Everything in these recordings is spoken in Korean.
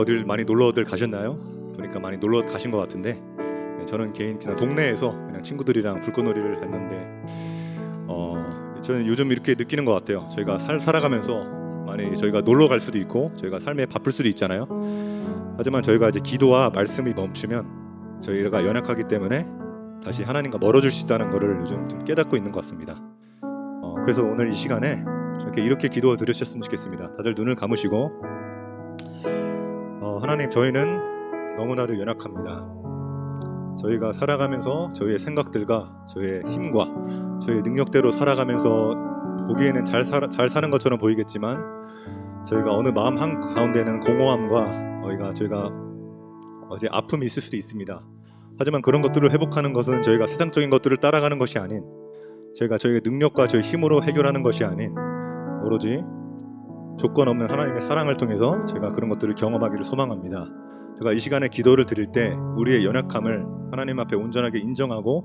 어딜 많이 놀러들 가셨나요? 보니까 많이 놀러 가신 것 같은데, 저는 개인 그냥 동네에서 그냥 친구들이랑 불꽃놀이를 했는데, 저는 요즘 이렇게 느끼는 것 같아요. 저희가 살아가면서 많이 저희가 놀러 갈 수도 있고 저희가 삶에 바쁠 수도 있잖아요. 하지만 저희가 이제 기도와 말씀이 멈추면 저희가 연약하기 때문에 다시 하나님과 멀어질 수 있다는 것을 요즘 좀 깨닫고 있는 것 같습니다. 그래서 오늘 이 시간에 이렇게 기도 드리셨으면 좋겠습니다. 다들 눈을 감으시고, 하나님, 저희는 너무나도 연약합니다. 저희가 살아가면서 저희의 생각들과 저희의 힘과 저희의 능력대로 살아가면서 보기에는 잘 사는 것처럼 보이겠지만, 저희가 어느 마음 한가운데는 공허함과 저희가 어제 아픔이 있을 수도 있습니다. 하지만 그런 것들을 회복하는 것은 저희가 세상적인 것들을 따라가는 것이 아닌, 저희의 능력과 저희 힘으로 해결하는 것이 아닌, 오로지 조건 없는 하나님의 사랑을 통해서 제가 그런 것들을 경험하기를 소망합니다. 제가 이 시간에 기도를 드릴 때 우리의 연약함을 하나님 앞에 온전하게 인정하고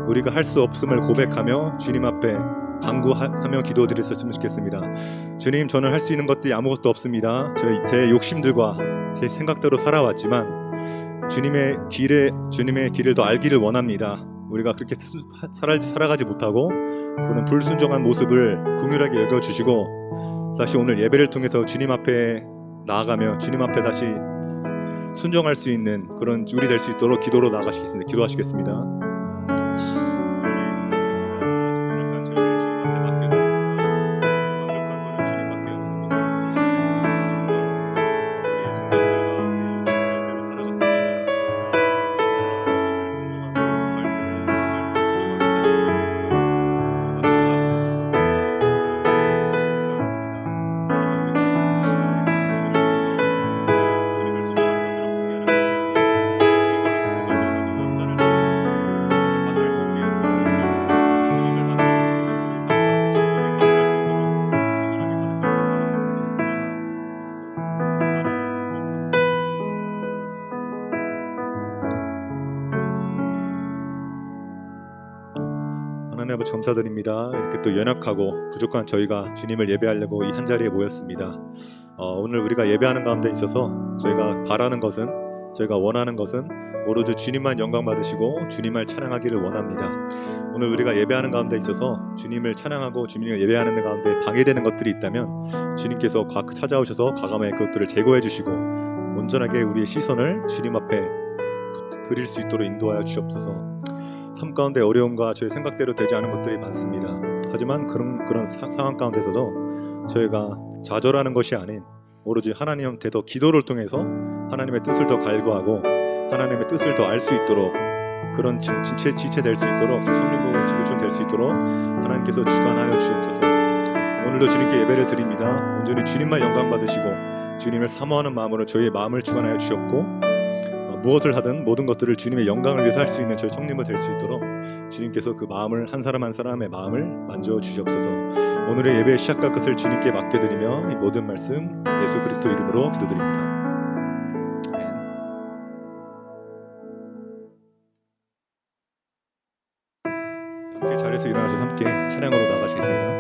우리가 할 수 없음을 고백하며 주님 앞에 간구하며 기도 드렸으면 좋겠습니다. 주님, 저는 할 수 있는 것들이 아무것도 없습니다. 제 욕심들과 제 생각대로 살아왔지만 주님의 길을 더 알기를 원합니다. 우리가 그렇게 살아가지 못하고 그런 불순종한 모습을 긍휼하게 여겨주시고, 다시 오늘 예배를 통해서 주님 앞에 나아가며 주님 앞에 다시 순종할 수 있는 그런 우리 될 수 있도록 기도하시겠습니다. 하나님 아버지, 감사드립니다. 이렇게 또 연약하고 부족한 저희가 주님을 예배하려고 이 한자리에 모였습니다. 오늘 우리가 예배하는 가운데 있어서 저희가 바라는 것은, 저희가 원하는 것은 오로지 주님만 영광 받으시고 주님을 찬양하기를 원합니다. 오늘 우리가 예배하는 가운데 있어서 주님을 찬양하고 주님을 예배하는 가운데 방해되는 것들이 있다면 주님께서 찾아오셔서 과감하게 그것들을 제거해 주시고 온전하게 우리의 시선을 주님 앞에 드릴 수 있도록 인도하여 주옵소서. 삶 가운데 어려움과 저희 생각대로 되지 않은 것들이 많습니다. 하지만 그런 상황 가운데서도 저희가 좌절하는 것이 아닌 오로지 하나님한테 더 기도를 통해서 하나님의 뜻을 더 갈구하고 하나님의 뜻을 더 알 수 있도록, 그런 지체 될 수 있도록, 성령부 지구촌 될 수 있도록 하나님께서 주관하여 주옵소서. 오늘도 주님께 예배를 드립니다. 온전히 주님만 영광 받으시고 주님을 사모하는 마음으로 저희의 마음을 주관하여 주옵고, 무엇을 하든 모든 것들을 주님의 영광을 위해서 할 수 있는 저희 청년부 될 수 있도록 주님께서 그 마음을, 한 사람 한 사람의 마음을 만져 주시옵소서. 오늘의 예배의 시작과 끝을 주님께 맡겨드리며 이 모든 말씀 예수 그리스도 이름으로 기도드립니다. 함께 자리에서 일어나셔서 함께 찬양으로 나가시겠습니다.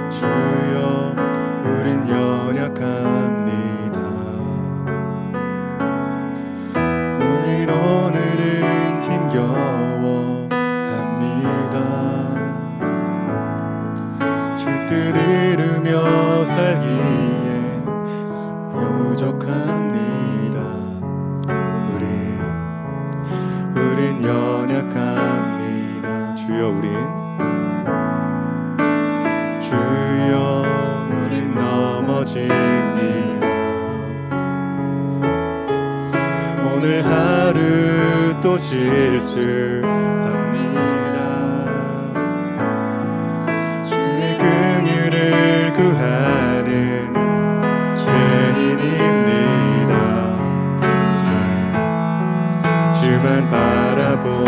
주여, 우린 연약합니다. 우린 오늘은 힘겨워합니다. 주 뜻을 이루며 살기에 부족합니다. 우린 연약합니다. 주여, 우린 넘어집니다. 오늘 하루 또 실수합니다. 주의 긍휼을 구하는 죄인입니다. 주만 바라봅니다.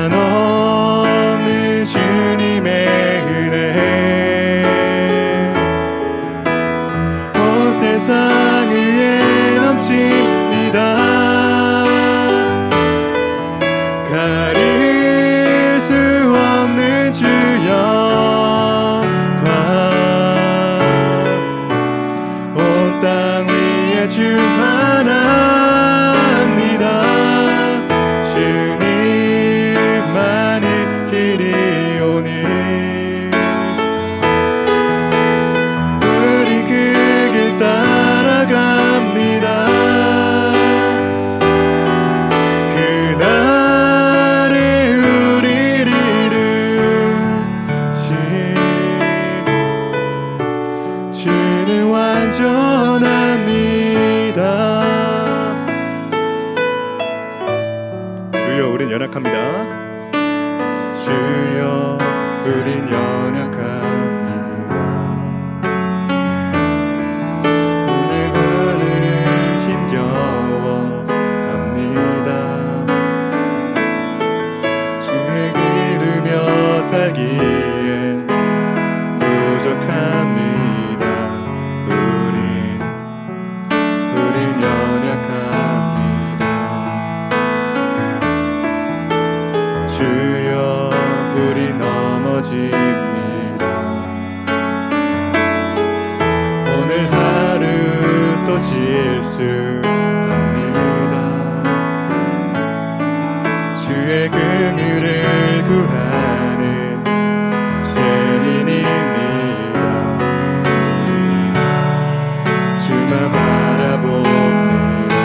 한없는 주님의 은혜 완전합니다. 주여 우린 연약합니다. 주여 우린 연약합니다. 오늘은 힘겨워합니다. 주의 기르며 살기엔 부족합니다. 우린 연약합니다. 주여 우리 넘어집니다. 오늘 하루 또 실수합니다. 주의 긍휼을 구하는 죄인입니다. 우리 주만 바라봅니다.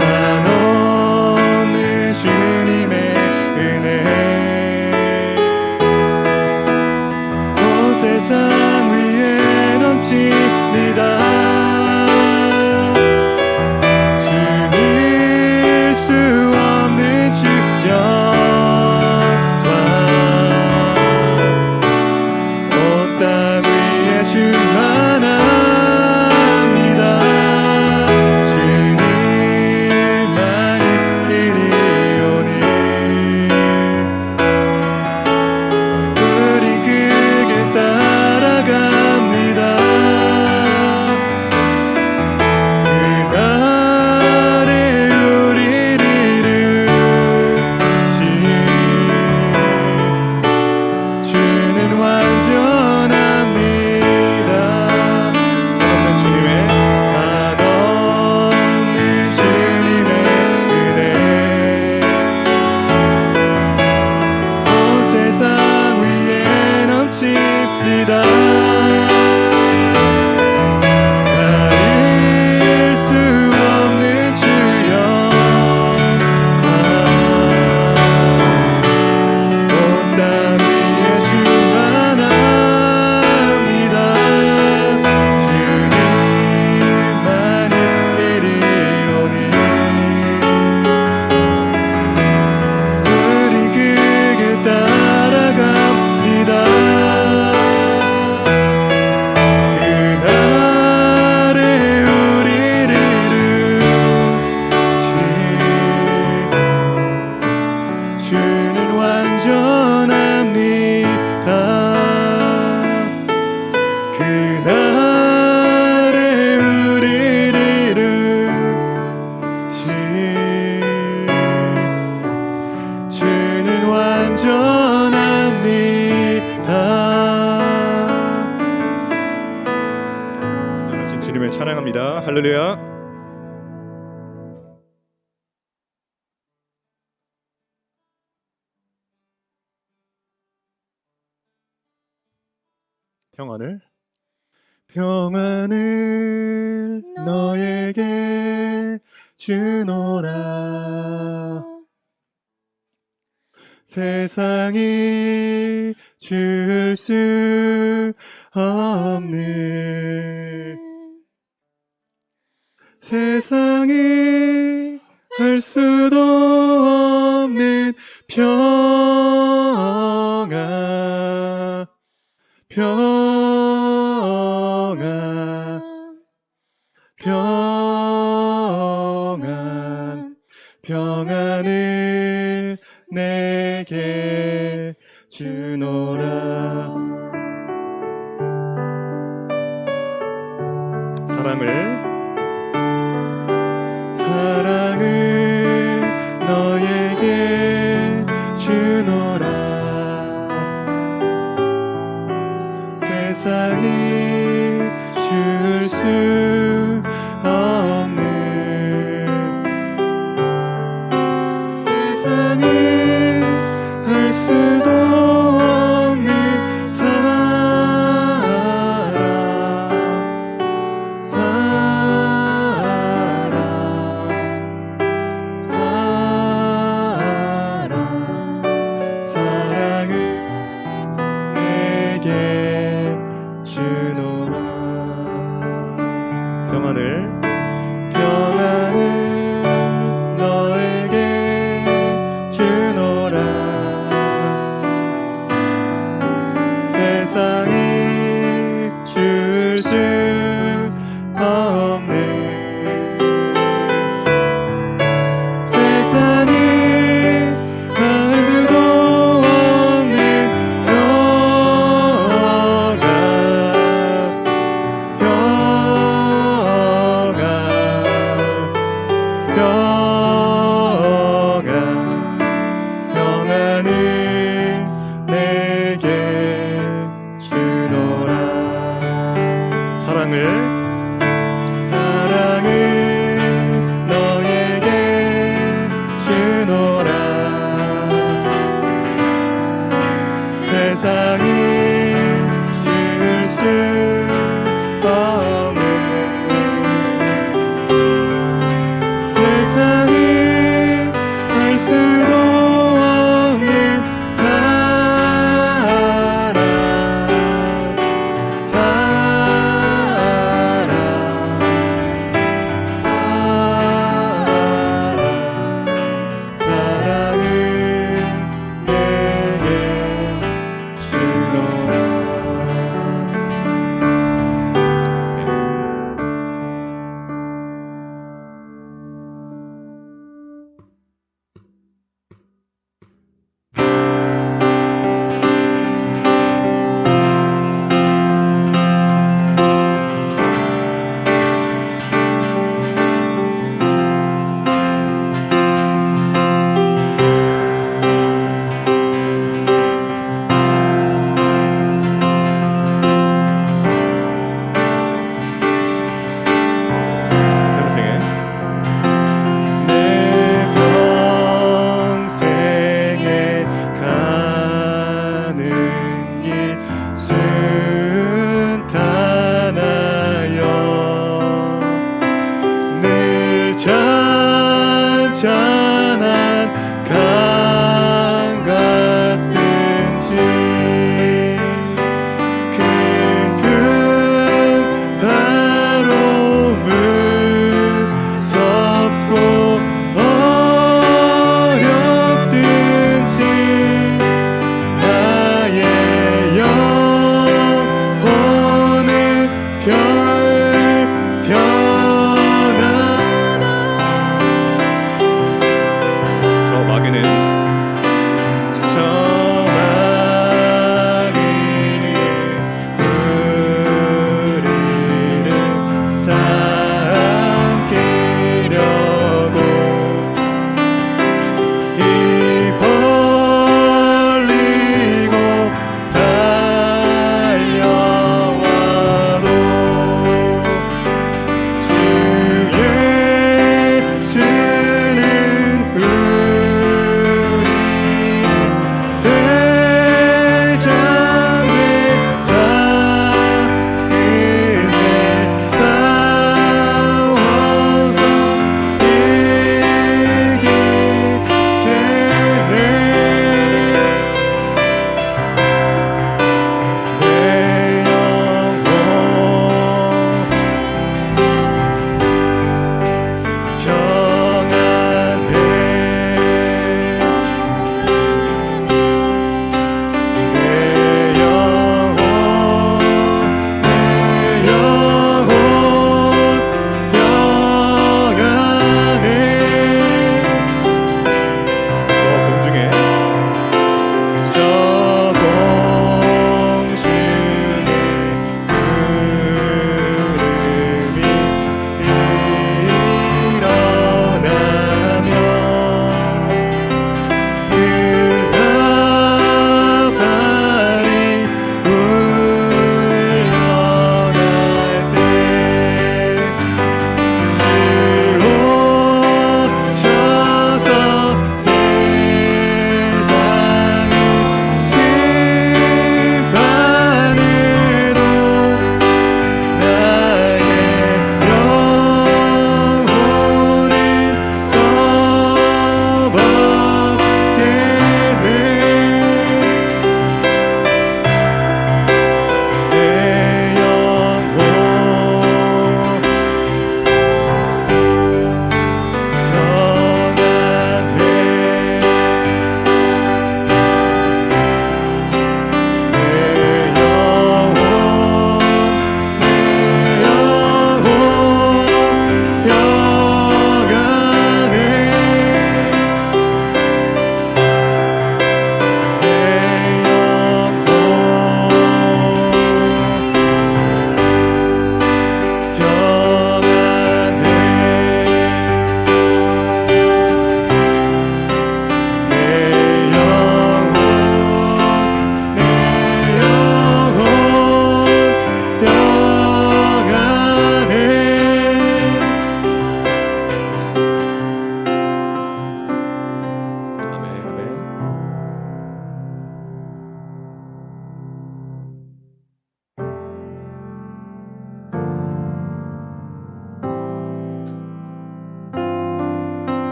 한없는 주님의 은혜 온 세상 위에 넘칩니다. 주일 수 없는 주 영광 온 땅 위에 충만합니다. 주님만이 길이오니 우리 그 길 따라갑니다. 그날에 우리를 이루신 주는 완전합니다. 한없는 주님의 은혜 온 세상 위에 넘칩니다. 가릴 수 없는 주 영광 온 땅 위에 충만합니다. 주님만이 길이오니 우리 그 길 따라갑니다. 그날에 우리를 이루신 주는 완전합니다. 그날에 우리를 이루신 주는 완전합니다. 온전하신 주님을 찬양합니다. 할렐루야. 평안을 너에게 주노라. 세상이 줄 수 없는 세상이 할 수도 없는 평안 평안을 내게 주노라. 사랑을 너에게 주노라. 세상이 줄 수 없는 세상이 할 수도 없는 사랑을 내게 주노라. 사랑을 너에게 주노라. 세상이 줄 수 없는 세상이 알 수도 없는 사랑 사랑을 내게 주노라.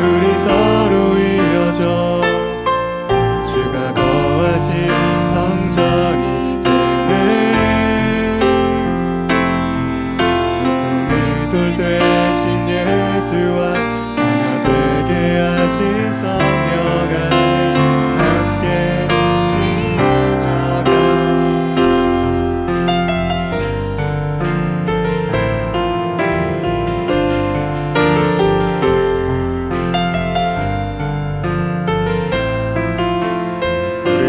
우리 서로 이어져 주가 거하신 성전이 되네. 모퉁이 돌 대신 예수와 하나 되게 하신 성령 안에 함께 지어져가니.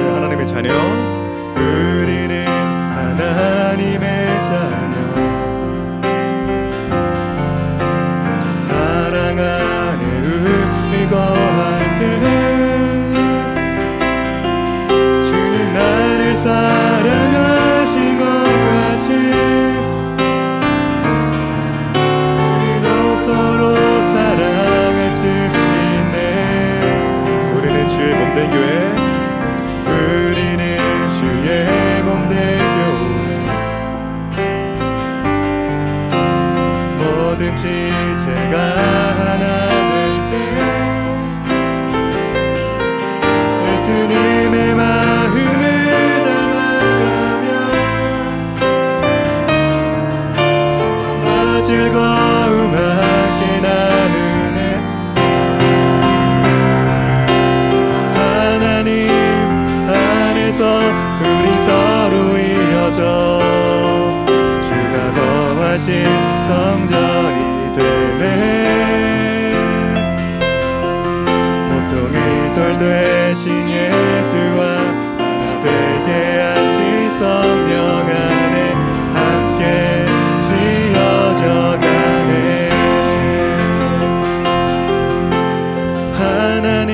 우리는 하나님의 자녀, 우리는 하나님의 자녀, 사랑 안에 우리 거할 때 주는 나를 사랑하신 것 같이 우리도 서로 사랑할 수 있네. 우리는 주의 몸된 교회, 우리는 주의 몸된 교회, 뭐든지 제가 하나 될 때 예수님의 마음을 담아가며 나 즐거움 함께 나누네. 하나님 안에서 우리 서로 이어져 주가 거하신 성전이 되네. 모퉁이 돌 대신 예수와 하나 되게 하신 성령 안에 함께 지어져 가네. 하나님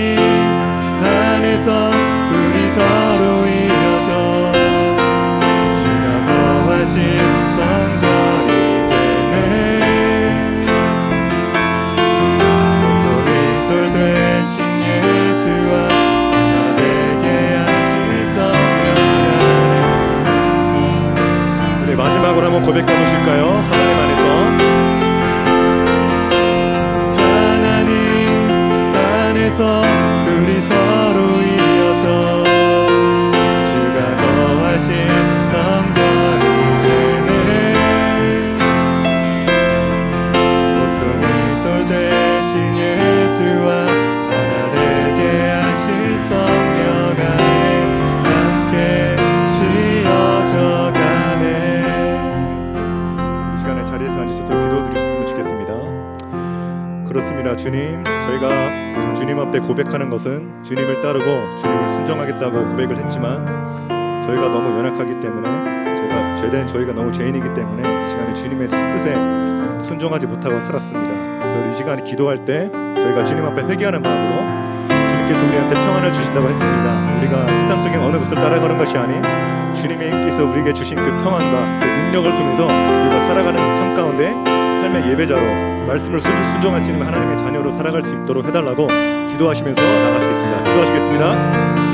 안에서 우리 서로 이어져 주가 거하신 성전이 되네. 모퉁이 돌 대신 예수와 하나 되게 하신 성령 안에. 우리 마지막으로 한번 고백해 보실까요? 하나님 안에서 하나님 안에서 우리 서로 이어져 주가 거하신 성전이 되네. 모퉁이 돌 대신 예수와 하나 되게 하신 성령 안에 함께 지어져 가네. 이 시간에 자리에서 앉으셔서 기도 드리셨으면 좋겠습니다. 그렇습니다. 주님, 저희가 주님 앞에 고백하는 것은 주님을 따르고 주님을 순종하겠다고 고백을 했지만 저희가 너무 연약하기 때문에 저희가 너무 죄인이기 때문에 이 시간에 주님의 뜻에 순종하지 못하고 살았습니다. 저희 이 시간에 기도할 때 저희가 주님 앞에 회개하는 마음으로 주님께서 우리한테 평안을 주신다고 했습니다. 우리가 세상적인 어느 것을 따라가는 것이 아닌 주님께서 우리에게 주신 그 평안과 그 능력을 통해서 저희가 살아가는 삶 가운데 삶의 예배자로 말씀을 순종할 수 있는 하나님의 자녀로 살아갈 수 있도록 해달라고 기도하시면서 나가시겠습니다. 기도하시겠습니다.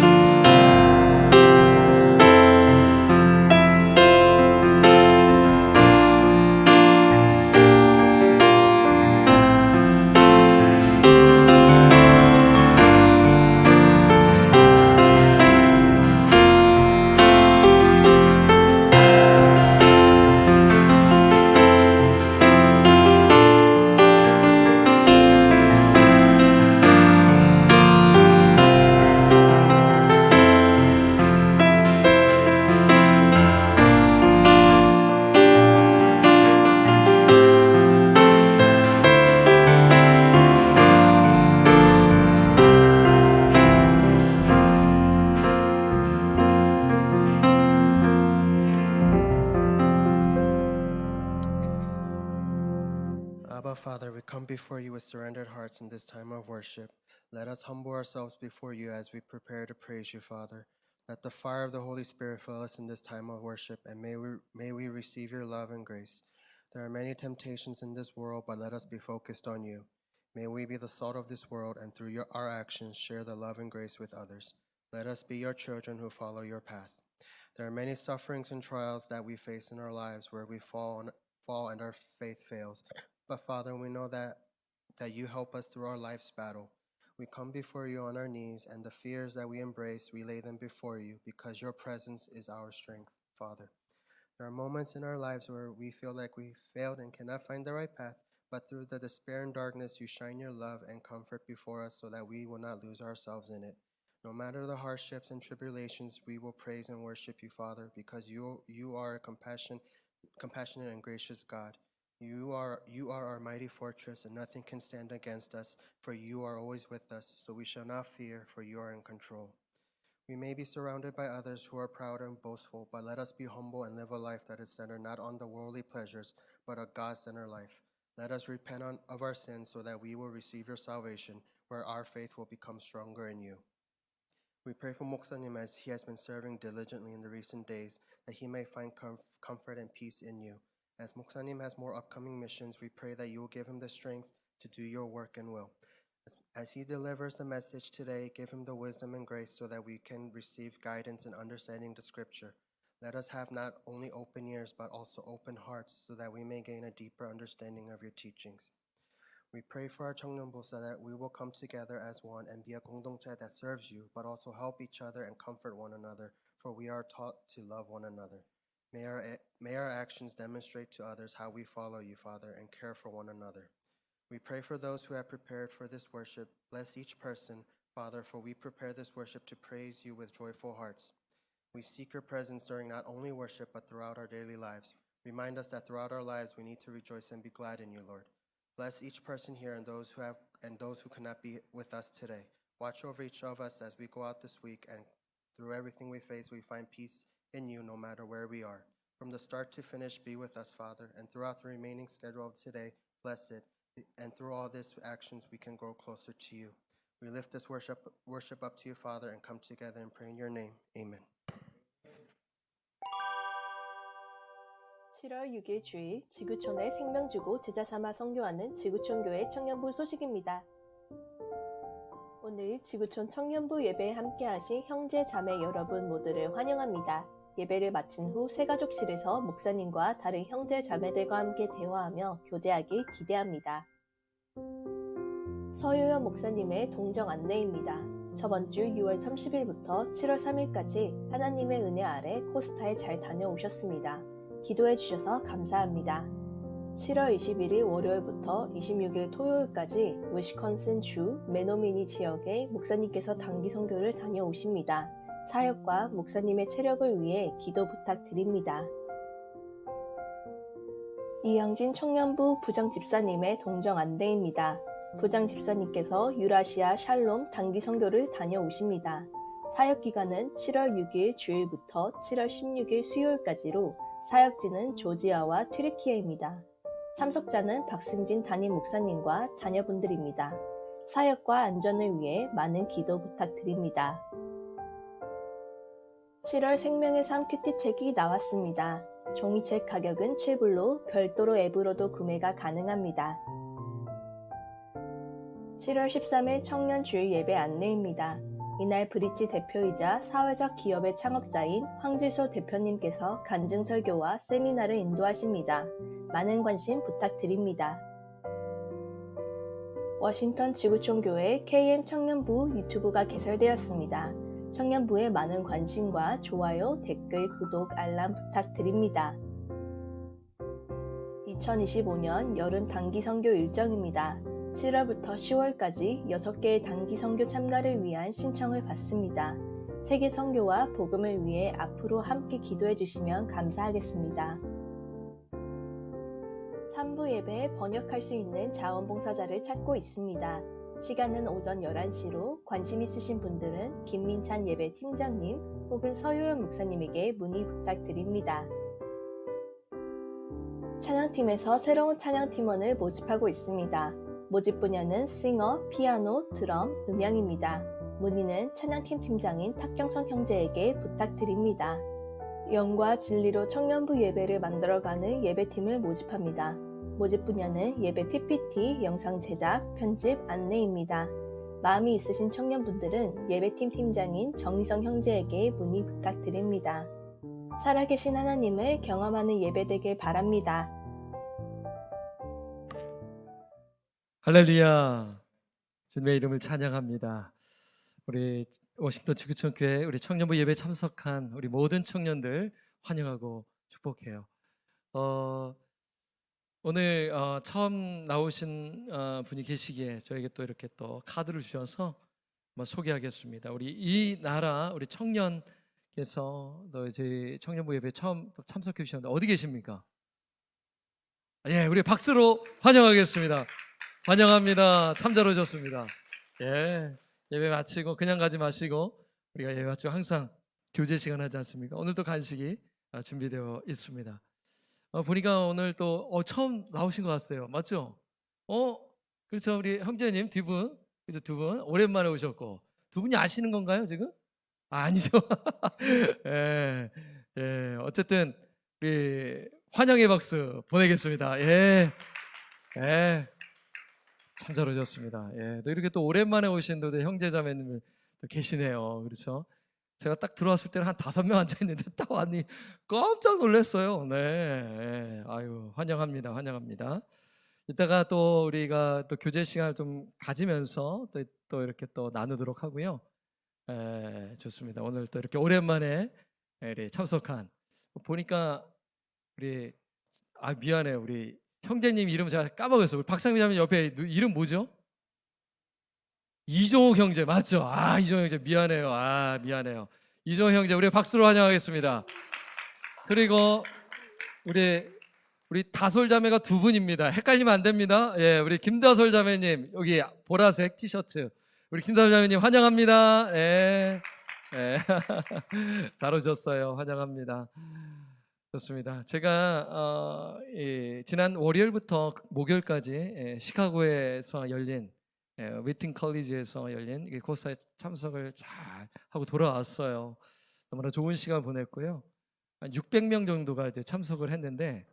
Abba, Father, we come before you with surrendered hearts in this time of worship. Let us humble ourselves before you as we prepare to praise you, Father. Let the fire of the Holy Spirit fill us in this time of worship, and may we receive your love and grace. There are many temptations in this world, but let us be focused on you. May we be the salt of this world, and through our actions share the love and grace with others. Let us be your children who follow your path. There are many sufferings and trials that we face in our lives where we fall and our faith fails. But Father, we know that that you help us through our life's battle. We come before you on our knees, and the fears that we embrace, we lay them before you, because your presence is our strength, Father. There are moments in our lives where we feel like we failed and cannot find the right path, but through the despair and darkness, you shine your love and comfort before us so that we will not lose ourselves in it. No matter the hardships and tribulations, we will praise and worship you, Father, because you are a compassionate and gracious God. You are our mighty fortress, and nothing can stand against us, for you are always with us, so we shall not fear, for you are in control. We may be surrounded by others who are proud and boastful, but let us be humble and live a life that is centered not on the worldly pleasures, but a God-centered life. Let us repent of our sins so that we will receive your salvation, where our faith will become stronger in you. We pray for Moksanim as he has been serving diligently in the recent days, that he may find comfort and peace in you. As Moksanim has more upcoming missions, we pray that you will give him the strength to do your work and will. As he delivers the message today, give him the wisdom and grace so that we can receive guidance in understanding the scripture. Let us have not only open ears, but also open hearts, so that we may gain a deeper understanding of your teachings. We pray for our Cheongnyeonbu so that we will come together as one and be a 공동체 that serves you, but also help each other and comfort one another, for we are taught to love one another. May our actions demonstrate to others how we follow you, Father, and care for one another. We pray for those who have prepared for this worship. Bless each person, Father, for we prepare this worship to praise you with joyful hearts. We seek your presence during not only worship, but throughout our daily lives. Remind us that throughout our lives we need to rejoice and be glad in you, Lord. Bless each person here and those who cannot be with us today. Watch over each of us as we go out this week, and through everything we face, we find peace in you no matter where we are. From the start to finish, be with us, Father, and throughout the remaining schedule of today, bless it. And through all these actions, we can grow closer to you. We lift this worship up to you, Father, and come together and pray in your name. Amen. 7월 6일 주일 지구촌에 생명 주고 제자 삼아 선교하는 지구촌 교회 청년부 소식입니다. 오늘 지구촌 청년부 예배에 함께하신 형제 자매 여러분 모두를 환영합니다. 예배를 마친 후 새가족실에서 목사님과 다른 형제 자매들과 함께 대화하며 교제하길 기대합니다. 서효연 목사님의 동정 안내입니다. 저번 주 6월 30일부터 7월 3일까지 하나님의 은혜 아래 코스타에 잘 다녀오셨습니다. 기도해 주셔서 감사합니다. 7월 21일 월요일부터 26일 토요일까지 위스콘신 주 메노미니 지역에 목사님께서 단기 선교를 다녀오십니다. 사역과 목사님의 체력을 위해 기도 부탁드립니다. 이영진 청년부 부장집사님의 동정 안내입니다. 부장집사님께서 유라시아 샬롬 단기 선교를 다녀오십니다. 사역 기간은 7월 6일 주일부터 7월 16일 수요일까지로 사역지는 조지아와 튀르키예입니다. 참석자는 박승진 담임 목사님과 자녀분들입니다. 사역과 안전을 위해 많은 기도 부탁드립니다. 7월 생명의 삶 큐티책이 나왔습니다. 종이책 가격은 7불로 별도로 앱으로도 구매가 가능합니다. 7월 13일 청년 주일 예배 안내입니다. 이날 브릿지 대표이자 사회적 기업의 창업자인 황질소 대표님께서 간증 설교와 세미나를 인도하십니다. 많은 관심 부탁드립니다. 워싱턴 지구촌 교회 KM 청년부 유튜브가 개설되었습니다. 청년부에 많은 관심과 좋아요, 댓글, 구독, 알람 부탁드립니다. 2025년 여름 단기 선교 일정입니다. 7월부터 10월까지 6개의 단기 선교 참가를 위한 신청을 받습니다. 세계 선교와 복음을 위해 앞으로 함께 기도해 주시면 감사하겠습니다. 3부 예배에 번역할 수 있는 자원봉사자를 찾고 있습니다. 시간은 오전 11시로 관심 있으신 분들은 김민찬 예배 팀장님 혹은 서효연 목사님에게 문의 부탁드립니다. 찬양팀에서 새로운 찬양팀원을 모집하고 있습니다. 모집 분야는 싱어, 피아노, 드럼, 음향입니다. 문의는 찬양팀 팀장인 탁경선 형제에게 부탁드립니다. 영과 진리로 청년부 예배를 만들어가는 예배팀을 모집합니다. 모집 분야는 예배 PPT, 영상 제작, 편집, 안내입니다. 마음이 있으신 청년분들은 예배팀 팀장인 정희성 형제에게 문의 부탁드립니다. 살아계신 하나님을 경험하는 예배 되길 바랍니다. 할렐루야. 주님의 이름을 찬양합니다. 우리 워싱턴 지구촌 교회 우리 청년부 예배 참석한 우리 모든 청년들 환영하고 축복해요. 오늘 처음 나오신 분이 계시기에 저에게 또 이렇게 또 카드를 주셔서 한번 소개하겠습니다. 우리 이 나라 우리 청년께서 또 저희 청년부 예배 처음 또 참석해 주셨는데 어디 계십니까? 예, 우리 박수로 환영하겠습니다. 환영합니다. 참 잘 오셨습니다. 예, 예배 마치고 그냥 가지 마시고 우리가 예배 마치고 항상 교제 시간 하지 않습니까? 오늘도 간식이 준비되어 있습니다. 보니까 오늘 또 처음 나오신 것 같아요. 맞죠? 그렇죠. 우리 형제님 두 분, 그죠? 두 분 오랜만에 오셨고 두 분이 아시는 건가요 지금? 아니죠. 예, 예. 어쨌든 우리 환영의 박수 보내겠습니다. 예, 예. 참 잘 오셨습니다. 예, 또 이렇게 또 오랜만에 오신 또 형제자매님들 또 계시네요. 그렇죠? 제가 딱 들어왔을 때는 한 5명 앉아 있는데 딱 왔니 깜짝 놀랐어요. 네, 예. 아유 환영합니다, 환영합니다. 이따가 또 우리가 또 교제 시간을 좀 가지면서 또 이렇게 또 나누도록 하고요. 예, 좋습니다. 오늘 또 이렇게 오랜만에 우리 참석한 보니까 우리 미안해요 우리. 형제님 이름 제가 까먹었어요. 우리 박상민 자매 옆에 이름 뭐죠? 이종욱 형제 맞죠? 이종욱 형제 미안해요. 미안해요. 이종욱 형제 우리 박수로 환영하겠습니다. 그리고 우리 다솔 자매가 두 분입니다. 헷갈리면 안 됩니다. 예, 우리 김다솔 자매님 여기 보라색 티셔츠 우리 김다솔 자매님 환영합니다. 예, 예. 잘 오셨어요. 환영합니다. 좋습니다. 제가 지난 월요일부터 목요일까지 시카고에서 열린 위팅 컬리지에서 열린 코스에 참석을 잘 하고 돌아왔어요. 너무나 좋은 시간 보냈고요. 한 600명 정도가 이제 참석을 했는데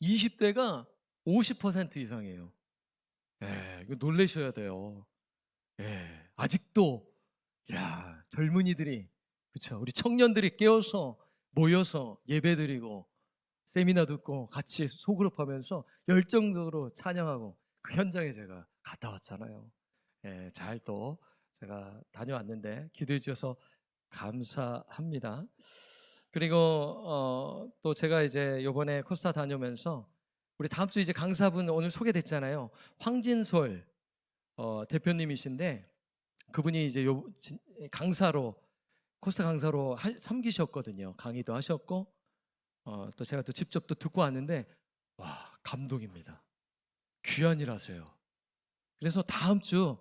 20대가 50% 이상이에요. 이거 놀라셔야 돼요. 아직도 젊은이들이 그렇죠. 우리 청년들이 깨어서 모여서 예배드리고 세미나 듣고 같이 소그룹하면서 열정적으로 찬양하고 그 현장에 제가 갔다 왔잖아요. 잘 또 제가 다녀왔는데 기도해 주셔서 감사합니다. 그리고 또 제가 이제 이번에 코스타 다녀오면서 우리 다음 주 이제 강사분 오늘 소개됐잖아요. 황진솔 대표님이신데 그분이 이제 강사로 코스타 강사로 섬기셨거든요. 강의도 하셨고 또 제가 또 직접 또 듣고 왔는데 와 감동입니다. 귀한 일 하세요. 그래서 다음 주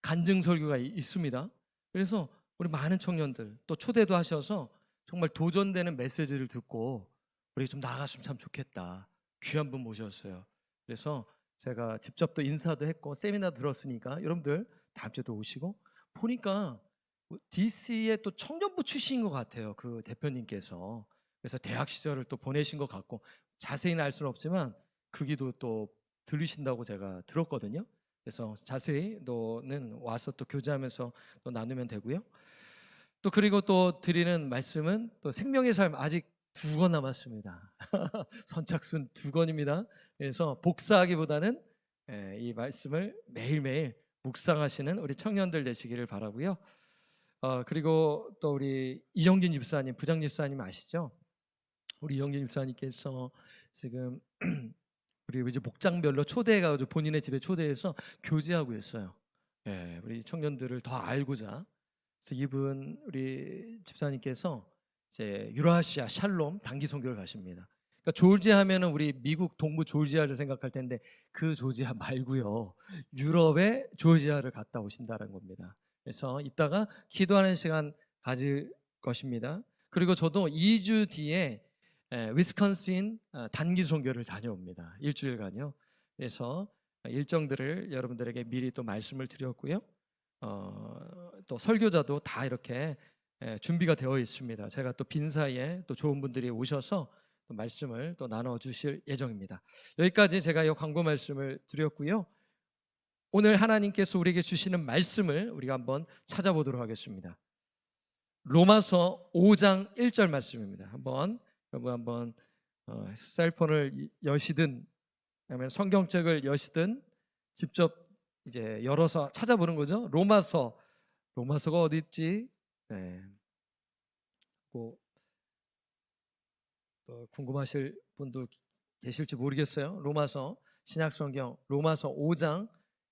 간증 설교가 있습니다. 그래서 우리 많은 청년들 또 초대도 하셔서 정말 도전되는 메시지를 듣고 우리 좀 나아갔으면 참 좋겠다. 귀한 분 모셨어요. 그래서 제가 직접 또 인사도 했고 세미나 들었으니까 여러분들 다음 주에도 오시고 보니까 DC의 또 청년부 출신인 것 같아요. 그 대표님께서. 그래서 대학 시절을 또 보내신 것 같고 자세히는 알 수는 없지만 그 기도 또 들으신다고 제가 들었거든요. 그래서 자세히 너는 와서 또 교제하면서 또 나누면 되고요. 또 그리고 또 드리는 말씀은 또 생명의 삶 아직 2권 남았습니다. 선착순 2권입니다. 그래서 복사하기보다는 이 말씀을 매일매일 묵상하시는 우리 청년들 되시기를 바라고요. 그리고 또 우리 이영진 집사님, 부장 집사님 아시죠? 우리 이영진 집사님께서 지금 우리 이제 목장별로 초대해가지고 본인의 집에 초대해서 교제하고 있어요. 우리 청년들을 더 알고자. 그래서 이분 우리 집사님께서 이제 유라시아 샬롬 단기 선교를 가십니다. 그러니까 조지아 하면은 우리 미국 동부 조지아를 생각할 텐데 그 조지아 말고요. 유럽의 조지아를 갔다 오신다는 겁니다. 그래서 이따가 기도하는 시간 가질 것입니다. 그리고 저도 2주 뒤에 위스콘신 단기 선교를 다녀옵니다. 일주일간요. 그래서 일정들을 여러분들에게 미리 또 말씀을 드렸고요. 또 설교자도 다 이렇게 준비가 되어 있습니다. 제가 또 빈 사이에 또 좋은 분들이 오셔서 또 말씀을 또 나눠 주실 예정입니다. 여기까지 제가 이 광고 말씀을 드렸고요. 오늘 하나님께서 우리에게 주시는 말씀을 우리가 한번 찾아보도록 하겠습니다. 로마서 5장 1절 말씀입니다. 여러분 한번 셀폰을 여시든 아니면 성경책을 여시든 직접 이제 열어서 찾아보는 거죠. 로마서가 어디 있지? 네. 뭐 궁금하실 분도 계실지 모르겠어요. 로마서 신약성경 로마서 5장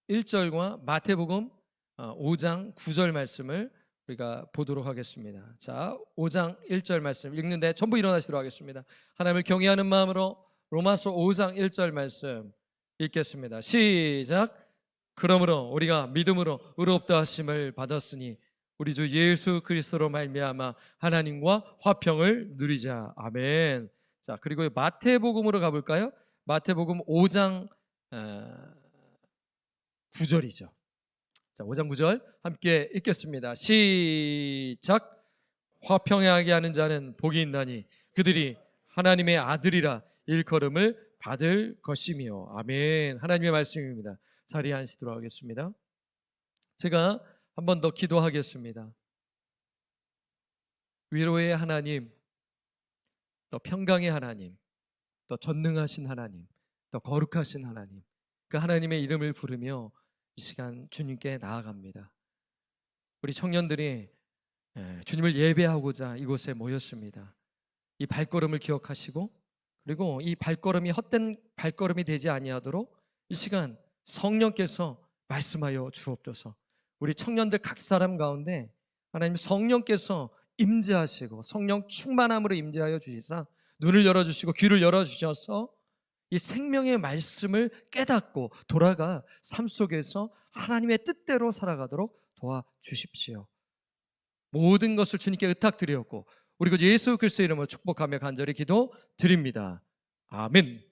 1절과 마태복음 5장 9절 말씀을 우리가 보도록 하겠습니다. 자, 5장 1절 말씀 읽는데 전부 일어나시도록 하겠습니다. 하나님을 경외하는 마음으로 로마서 5장 1절 말씀 읽겠습니다. 시작. 그러므로 우리가 믿음으로 의롭다 하심을 받았으니 우리 주 예수 그리스도로 말미암아 하나님과 화평을 누리자. 아멘. 자, 그리고 마태복음으로 가볼까요? 마태복음 5장 9절이죠. 자, 5장 9절 함께 읽겠습니다. 시작. 화평하게 하는 자는 복이 있나니 그들이 하나님의 아들이라 일컬음을 받을 것이며. 아멘. 하나님의 말씀입니다. 자리에 앉으시도록 하겠습니다. 제가 한 번 더 기도하겠습니다. 위로의 하나님, 또 평강의 하나님, 또 전능하신 하나님, 또 거룩하신 하나님, 그 하나님의 이름을 부르며 이 시간 주님께 나아갑니다. 우리 청년들이 주님을 예배하고자 이곳에 모였습니다. 이 발걸음을 기억하시고, 그리고 이 발걸음이 헛된 발걸음이 되지 아니하도록 이 시간 성령께서 말씀하여 주옵소서. 우리 청년들 각 사람 가운데 하나님 성령께서 임재하시고 성령 충만함으로 임재하여 주시사 눈을 열어주시고 귀를 열어주셔서 이 생명의 말씀을 깨닫고 돌아가 삶 속에서 하나님의 뜻대로 살아가도록 도와주십시오. 모든 것을 주님께 의탁드렸고 우리 그 예수 그리스도의 이름으로 축복하며 간절히 기도드립니다. 아멘.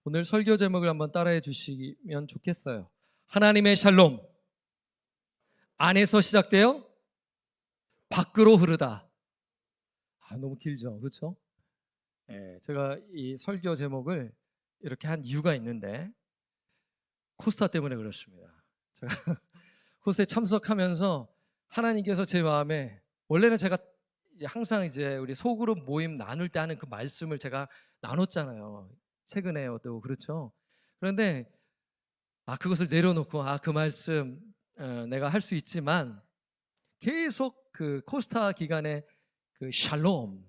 오늘 설교 제목을 한번 따라해 주시면 좋겠어요. 하나님의 샬롬, 안에서 시작되어 밖으로 흐르다. 너무 길죠, 그렇죠? 제가 이 설교 제목을 이렇게 한 이유가 있는데 코스타 때문에 그렇습니다. 제가 코스타에 참석하면서 하나님께서 제 마음에, 원래는 제가 항상 이제 우리 소그룹 모임 나눌 때 하는 그 말씀을 제가 나눴잖아요. 최근에도 그렇죠. 그런데 그것을 내려놓고 그 말씀 내가 할 수 있지만 계속 그 코스타 기간에 그 샬롬,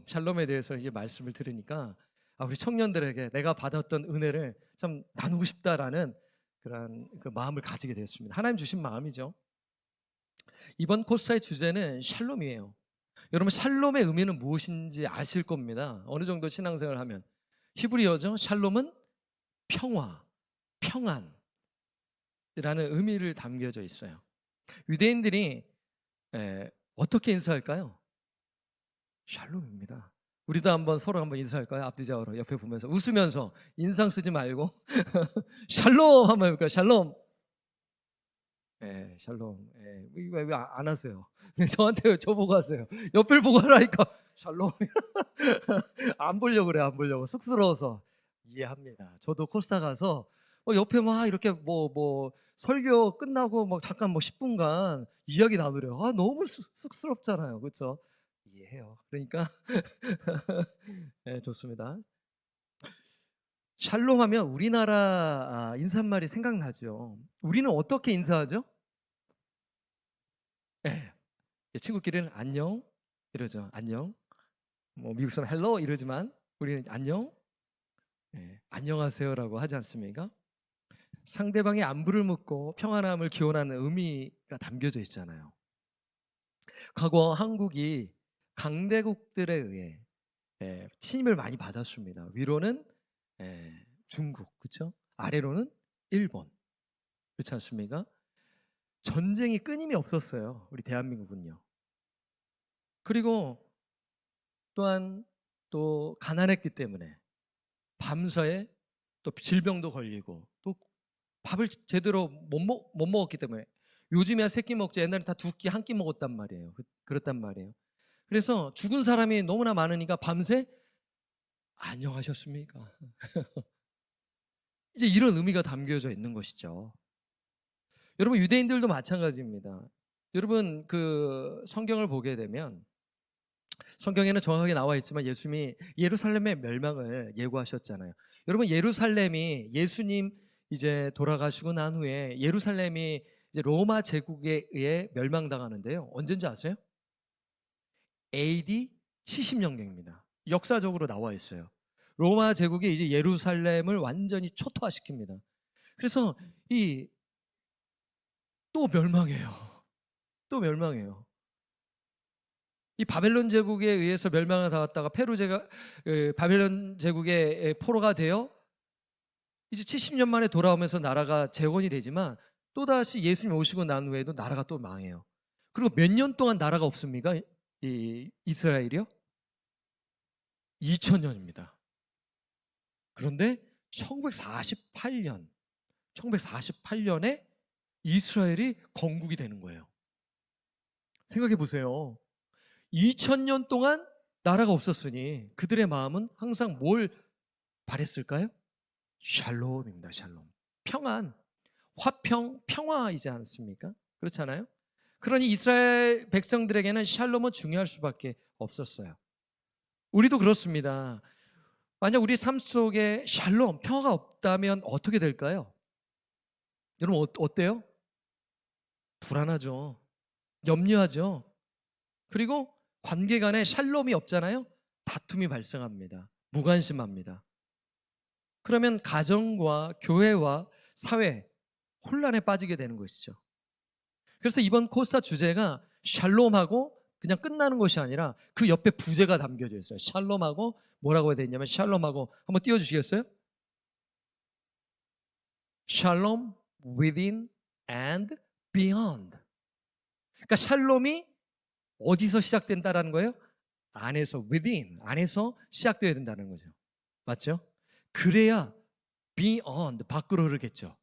샬롬에 대해서 이제 말씀을 들으니까 우리 청년들에게 내가 받았던 은혜를 참 나누고 싶다라는 그런 그 마음을 가지게 되었습니다. 하나님 주신 마음이죠. 이번 코스타의 주제는 샬롬이에요. 여러분, 샬롬의 의미는 무엇인지 아실 겁니다. 어느 정도 신앙생활을 하면. 히브리어죠. 샬롬은 평화, 평안이라는 의미를 담겨져 있어요. 유대인들이 어떻게 인사할까요? 샬롬입니다. 우리도 서로 한번 인사할까요? 앞뒤좌우로 옆에 보면서 웃으면서, 인상 쓰지 말고 샬롬 한번 해볼까요? 샬롬. 샬롬. 왜 안 하세요? 저한테 저보고 하세요. 옆을 보고 하라니까 샬롬. 안 보려고 그래, 안 보려고. 쑥스러워서. 이해합니다. 저도 코스타 가서 옆에 막 이렇게 설교 끝나고 잠깐 10분간 이야기 나누래요. 너무 쑥스럽잖아요, 그렇죠? 이해해요. 그러니까 좋습니다. 샬롬하면 우리나라 인사말이 생각나죠. 우리는 어떻게 인사하죠? 친구끼리는 안녕 이러죠. 안녕. 미국 사람 헬로 이러지만 우리는 안녕, 안녕하세요라고 하지 않습니까? 상대방의 안부를 묻고 평안함을 기원하는 의미가 담겨져 있잖아요. 과거 한국이 강대국들에 의해 침입을 많이 받았습니다. 위로는 중국, 그렇죠? 아래로는 일본, 그렇지 않습니까? 전쟁이 끊임이 없었어요, 우리 대한민국은요. 그리고 또한 또 가난했기 때문에 밤사에 또 질병도 걸리고 또 밥을 제대로 못 먹었기 때문에, 요즘이야 3끼 먹지 옛날에 다 2끼 1끼 먹었단 말이에요. 그렇단 말이에요. 그래서 죽은 사람이 너무나 많으니까 밤새 안녕하셨습니까? 이제 이런 의미가 담겨져 있는 것이죠. 여러분, 유대인들도 마찬가지입니다. 여러분, 그 성경을 보게 되면 성경에는 정확하게 나와 있지만 예수님이 예루살렘의 멸망을 예고하셨잖아요. 여러분, 예루살렘이 예수님 이제 돌아가시고 난 후에 예루살렘이 이제 로마 제국에 의해 멸망당하는데요. 언제인지 아세요? AD 70년경입니다. 역사적으로 나와 있어요. 로마 제국이 이제 예루살렘을 완전히 초토화시킵니다. 그래서 이 또 멸망해요. 또 멸망해요. 이 바벨론 제국에 의해서 멸망을 당했다가 바벨론 제국의 포로가 되어 이제 70년 만에 돌아오면서 나라가 재건이 되지만 또다시 예수님 오시고 난 후에도 나라가 또 망해요. 그리고 몇 년 동안 나라가 없습니까? 이 이스라엘이요? 2000년입니다. 그런데 1948년에 이스라엘이 건국이 되는 거예요. 생각해 보세요. 2000년 동안 나라가 없었으니 그들의 마음은 항상 뭘 바랬을까요? 샬롬입니다. 샬롬. 평안, 화평, 평화이지 않습니까? 그렇잖아요? 그러니 이스라엘 백성들에게는 샬롬은 중요할 수밖에 없었어요. 우리도 그렇습니다. 만약 우리 삶 속에 샬롬, 평화가 없다면 어떻게 될까요? 여러분 어때요? 불안하죠. 염려하죠. 그리고 관계 간에 샬롬이 없잖아요. 다툼이 발생합니다. 무관심합니다. 그러면 가정과 교회와 사회 혼란에 빠지게 되는 것이죠. 그래서 이번 코스타 주제가 샬롬하고 그냥 끝나는 것이 아니라 그 옆에 부제가 담겨져 있어요. 샬롬하고 뭐라고 해야 되냐면 샬롬하고 한번 띄워주시겠어요? 샬롬 within and beyond. 그러니까 샬롬이 어디서 시작된다라는 거예요? 안에서, within, 안에서 시작되어야 된다는 거죠. 맞죠? 그래야 beyond, 밖으로 흐르겠죠.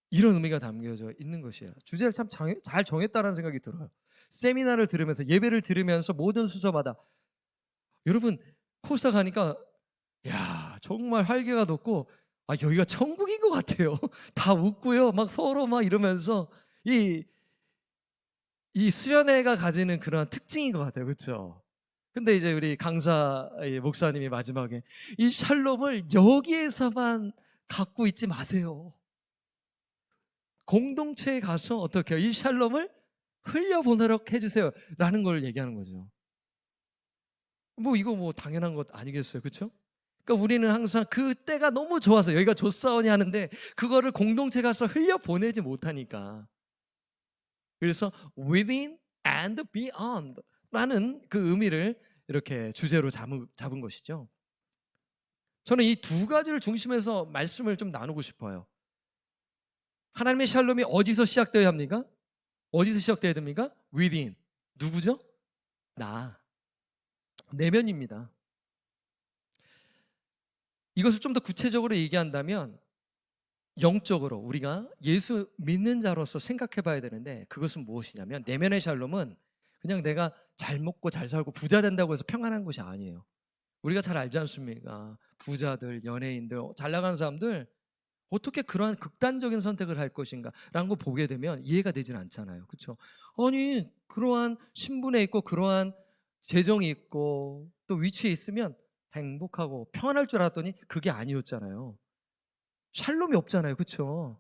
이런 의미가 담겨져 있는 것이에요. 주제를 참 잘 정했다는 생각이 들어요. 세미나를 들으면서, 예배를 들으면서 모든 순서마다 여러분 코스타 가니까 야 정말 활기가 돋고 여기가 천국인 것 같아요. 다 웃고요. 막 서로 막 이러면서 이 수련회가 가지는 그런 특징인 것 같아요. 그렇죠? 근데 이제 우리 강사 목사님이 마지막에 이 샬롬을 여기에서만 갖고 있지 마세요. 공동체에 가서 어떻게 해요? 이 샬롬을 흘려보내도록 해주세요 라는 걸 얘기하는 거죠. 이거 당연한 것 아니겠어요? 그렇죠? 그러니까 우리는 항상 그 때가 너무 좋아서 여기가 좋사오니 하는데 그거를 공동체 가서 흘려보내지 못하니까, 그래서 within and beyond 라는 그 의미를 이렇게 주제로 잡은 것이죠. 저는 이 두 가지를 중심해서 말씀을 좀 나누고 싶어요. 하나님의 샬롬이 어디서 시작되어야 합니까? 어디서 시작되어야 됩니까? within. 누구죠? 내면입니다. 이것을 좀 더 구체적으로 얘기한다면 영적으로 우리가 예수 믿는 자로서 생각해 봐야 되는데, 그것은 무엇이냐면 내면의 샬롬은 그냥 내가 잘 먹고 잘 살고 부자 된다고 해서 평안한 것이 아니에요. 우리가 잘 알지 않습니까? 부자들, 연예인들, 잘 나가는 사람들 어떻게 그러한 극단적인 선택을 할 것인가 라는 거 보게 되면 이해가 되진 않잖아요. 그렇죠? 아니 그러한 신분에 있고 그러한 재정이 있고 또 위치에 있으면 행복하고 평안할 줄 알았더니 그게 아니었잖아요. 샬롬이 없잖아요. 그렇죠?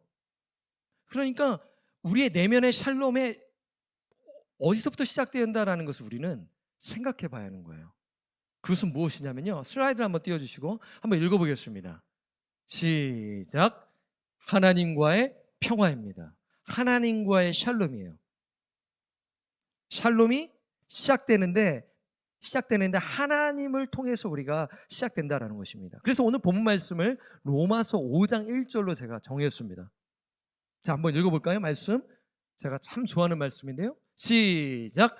그러니까 우리의 내면의 샬롬에 어디서부터 시작된다라는 것을 우리는 생각해 봐야 하는 거예요. 그것은 무엇이냐면요, 슬라이드를 한번 띄워주시고 한번 읽어보겠습니다. 시작. 하나님과의 평화입니다. 하나님과의 샬롬이에요. 샬롬이 시작되는데 하나님을 통해서 우리가 시작된다라는 것입니다. 그래서 오늘 본문 말씀을 로마서 5장 1절로 제가 정했습니다. 자, 한번 읽어볼까요? 말씀 제가 참 좋아하는 말씀인데요. 시작.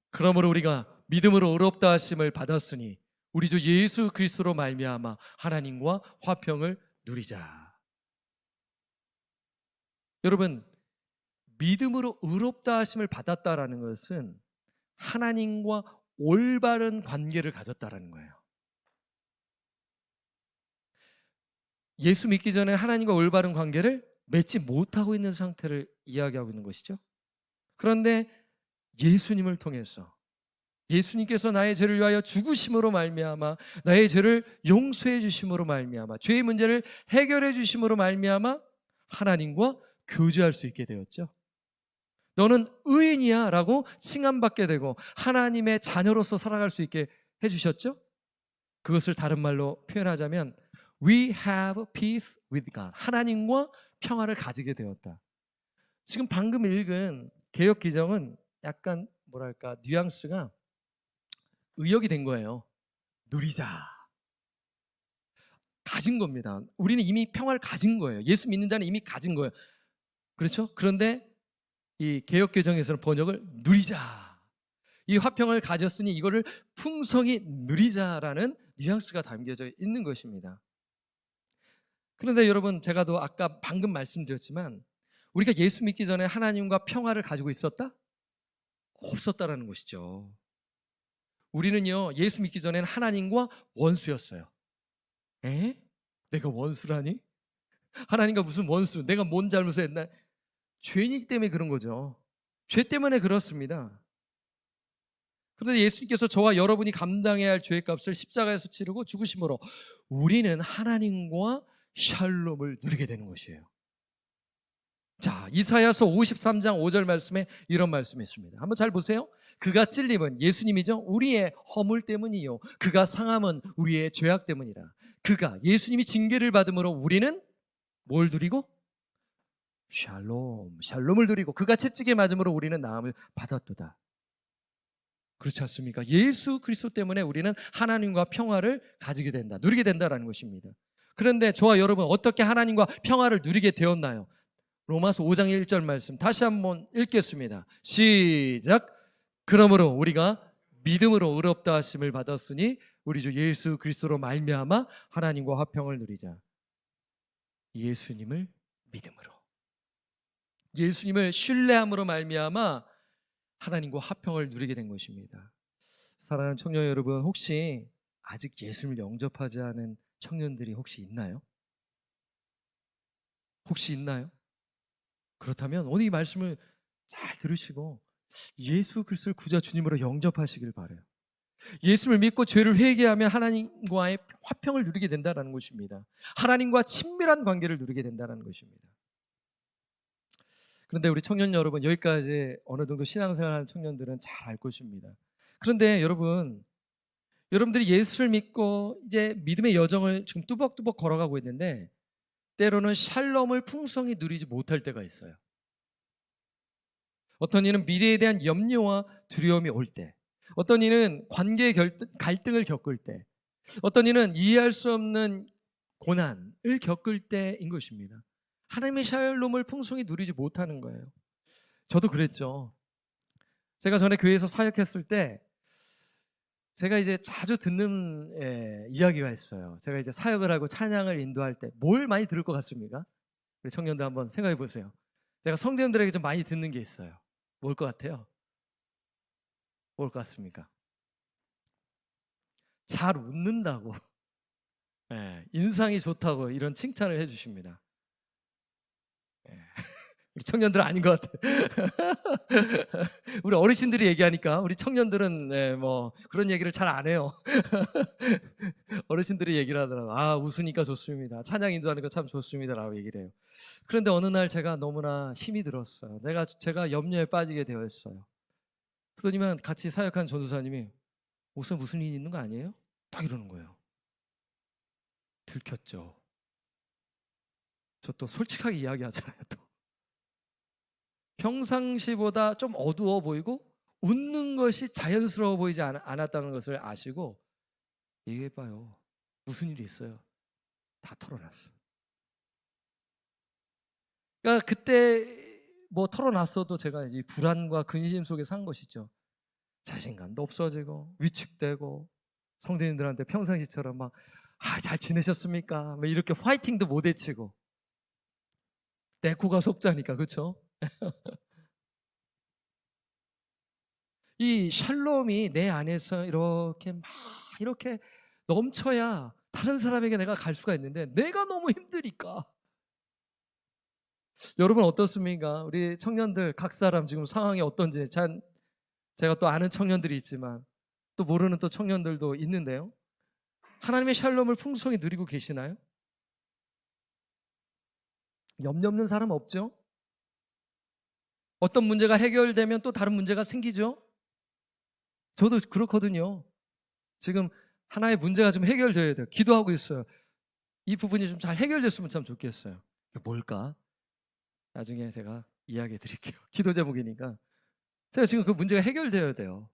그러므로 우리가 믿음으로 의롭다 하심을 받았으니 우리 주 예수 그리스도로 말미암아 하나님과 화평을 누리자. 여러분, 믿음으로 의롭다 하심을 받았다라는 것은 하나님과 올바른 관계를 가졌다라는 거예요. 예수 믿기 전에 하나님과 올바른 관계를 맺지 못하고 있는 상태를 이야기하고 있는 것이죠. 그런데 예수님을 통해서 예수님께서 나의 죄를 위하여 죽으심으로 말미암아 나의 죄를 용서해 주심으로 말미암아 죄의 문제를 해결해 주심으로 말미암아 하나님과 교제할 수 있게 되었죠. 너는 의인이야 라고 칭함받게 되고 하나님의 자녀로서 살아갈 수 있게 해주셨죠. 그것을 다른 말로 표현하자면 We have peace with God. 하나님과 평화를 가지게 되었다. 지금 방금 읽은 개역 기정은 약간 뭐랄까 뉘앙스가 의역이 된 거예요. 누리자. 가진 겁니다. 우리는 이미 평화를 가진 거예요. 예수 믿는 자는 이미 가진 거예요. 그렇죠? 그런데 이 개역 개정에서는 번역을 누리자. 이 화평을 가졌으니 이거를 풍성히 누리자라는 뉘앙스가 담겨져 있는 것입니다. 그런데 여러분, 제가 또 아까 방금 말씀드렸지만 우리가 예수 믿기 전에 하나님과 평화를 가지고 있었다? 없었다라는 것이죠. 우리는요, 예수 믿기 전에는 하나님과 원수였어요. 에? 내가 원수라니? 하나님과 무슨 원수? 내가 뭔 잘못을 했나? 죄이기 때문에 그런 거죠. 죄 때문에 그렇습니다. 그런데 예수님께서 저와 여러분이 감당해야 할 죄의 값을 십자가에서 치르고 죽으심으로 우리는 하나님과 샬롬을 누리게 되는 것이에요. 자, 이사야서 53장 5절 말씀에 이런 말씀이 있습니다. 한번 잘 보세요. 그가 찔림은 예수님이죠. 우리의 허물 때문이요. 그가 상함은 우리의 죄악 때문이라. 그가 예수님이 징계를 받음으로 우리는 뭘 누리고? 샬롬을 누리고 그가 채찍에 맞음으로 우리는 나음을 받았도다. 그렇지 않습니까? 예수 그리스도 때문에 우리는 하나님과 평화를 가지게 된다, 누리게 된다라는 것입니다. 그런데 저와 여러분 어떻게 하나님과 평화를 누리게 되었나요? 로마서 5장 1절 말씀 다시 한번 읽겠습니다. 시작. 그러므로 우리가 믿음으로 의롭다 하심을 받았으니 우리 주 예수 그리스도로 말미암아 하나님과 화평을 누리자. 예수님을 믿음으로, 예수님을 신뢰함으로 말미암아 하나님과 화평을 누리게 된 것입니다. 사랑하는 청년 여러분, 혹시 아직 예수님을 영접하지 않은 청년들이 혹시 있나요? 혹시 있나요? 그렇다면 오늘 이 말씀을 잘 들으시고 예수 그리스도를 구주 주님으로 영접하시길 바라요. 예수를 믿고 죄를 회개하면 하나님과의 화평을 누리게 된다는 것입니다. 하나님과 친밀한 관계를 누리게 된다는 것입니다. 그런데 우리 청년 여러분, 여기까지 어느 정도 신앙생활하는 청년들은 잘 알 것입니다. 그런데 여러분들이 예수를 믿고 이제 믿음의 여정을 지금 뚜벅뚜벅 걸어가고 있는데 때로는 샬롬을 풍성히 누리지 못할 때가 있어요. 어떤 이는 미래에 대한 염려와 두려움이 올 때, 어떤 이는 관계의 갈등을 겪을 때, 어떤 이는 이해할 수 없는 고난을 겪을 때인 것입니다. 하나님의 샬롬을 풍성히 누리지 못하는 거예요. 저도 그랬죠. 제가 전에 교회에서 사역했을 때 제가 이제 자주 듣는 이야기가 있어요. 제가 이제 사역을 하고 찬양을 인도할 때 뭘 많이 들을 것 같습니까? 우리 청년들 한번 생각해 보세요. 제가 성도님들에게 좀 많이 듣는 게 있어요. 뭘 것 같아요? 뭘 것 같습니까? 잘 웃는다고, 인상이 좋다고 이런 칭찬을 해주십니다. 우리 청년들은 아닌 것 같아요. 우리 어르신들이 얘기하니까 우리 청년들은 뭐 그런 얘기를 잘 안 해요. 어르신들이 얘기를 하더라고요. 아, 웃으니까 좋습니다. 찬양 인도하니까 참 좋습니다 라고 얘기를 해요. 그런데 어느 날 제가 너무나 힘이 들었어요. 제가 염려에 빠지게 되었어요. 그러더니만 같이 사역한 전도사님이 목사님 무슨 일이 있는 거 아니에요? 딱 이러는 거예요. 들켰죠. 저 또 솔직하게 이야기하잖아요. 또 평상시보다 좀 어두워 보이고 웃는 것이 자연스러워 보이지 않았다는 것을 아시고 얘기해봐요. 무슨 일이 있어요? 다 털어놨어요. 그러니까 그때 뭐 털어놨어도 제가 이 불안과 근심 속에 산 것이죠. 자신감도 없어지고 위축되고 성도님들한테 평상시처럼 막 잘 지내셨습니까? 막 이렇게 화이팅도 못 외치고 내 코가 속자니까, 그렇죠? 이 샬롬이 내 안에서 이렇게 넘쳐야 다른 사람에게 내가 갈 수가 있는데 내가 너무 힘드니까. 여러분 어떻습니까? 우리 청년들 각 사람 지금 상황이 어떤지 제가 또 아는 청년들이 있지만 또 모르는 또 청년들도 있는데요. 하나님의 샬롬을 풍성히 누리고 계시나요? 염려 없는 사람 없죠? 어떤 문제가 해결되면 또 다른 문제가 생기죠? 저도 그렇거든요. 지금 하나의 문제가 좀 해결돼야 돼요. 기도하고 있어요. 이 부분이 좀 잘 해결됐으면 참 좋겠어요. 뭘까? 나중에 제가 이야기해 드릴게요. 기도 제목이니까. 제가 지금 그 문제가 해결되어야 돼요.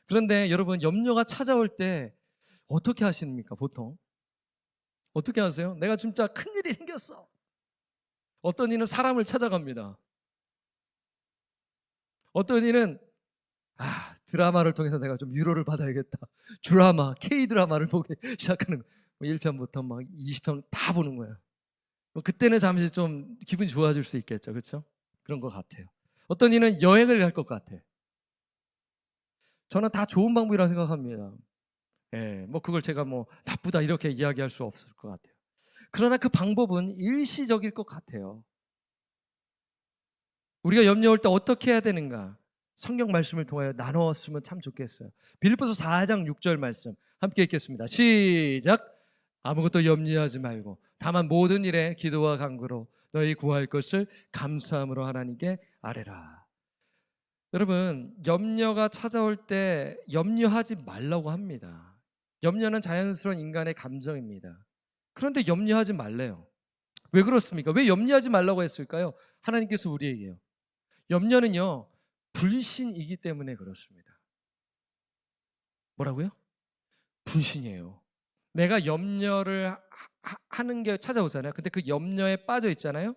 그런데 여러분, 염려가 찾아올 때 어떻게 하십니까? 보통 어떻게 하세요? 내가 진짜 큰일이 생겼어. 어떤 이는 사람을 찾아갑니다. 어떤 이는 드라마를 통해서 내가 좀 위로를 받아야겠다. 드라마, K-드라마를 보기 시작하는 거예요. 1편부터 막 20편 다 보는 거예요. 그때는 잠시 좀 기분이 좋아질 수 있겠죠. 그렇죠? 그런 것 같아요. 어떤 이는 여행을 갈 것 같아. 저는 다 좋은 방법이라고 생각합니다. 뭐 그걸 제가 뭐 나쁘다 이렇게 이야기할 수 없을 것 같아요. 그러나 그 방법은 일시적일 것 같아요. 우리가 염려할 때 어떻게 해야 되는가? 성경 말씀을 통하여 나누었으면 참 좋겠어요. 빌립보서 4장 6절 말씀 함께 읽겠습니다. 시작. 아무것도 염려하지 말고 다만 모든 일에 기도와 간구로 너희 구할 것을 감사함으로 하나님께 아뢰라. 여러분, 염려가 찾아올 때 염려하지 말라고 합니다. 염려는 자연스러운 인간의 감정입니다. 그런데 염려하지 말래요. 왜 그렇습니까? 왜 염려하지 말라고 했을까요? 하나님께서 우리에게요. 염려는요, 불신이기 때문에 그렇습니다. 뭐라고요? 불신이에요. 내가 염려를 하는 게 찾아오잖아요. 근데 그 염려에 빠져 있잖아요.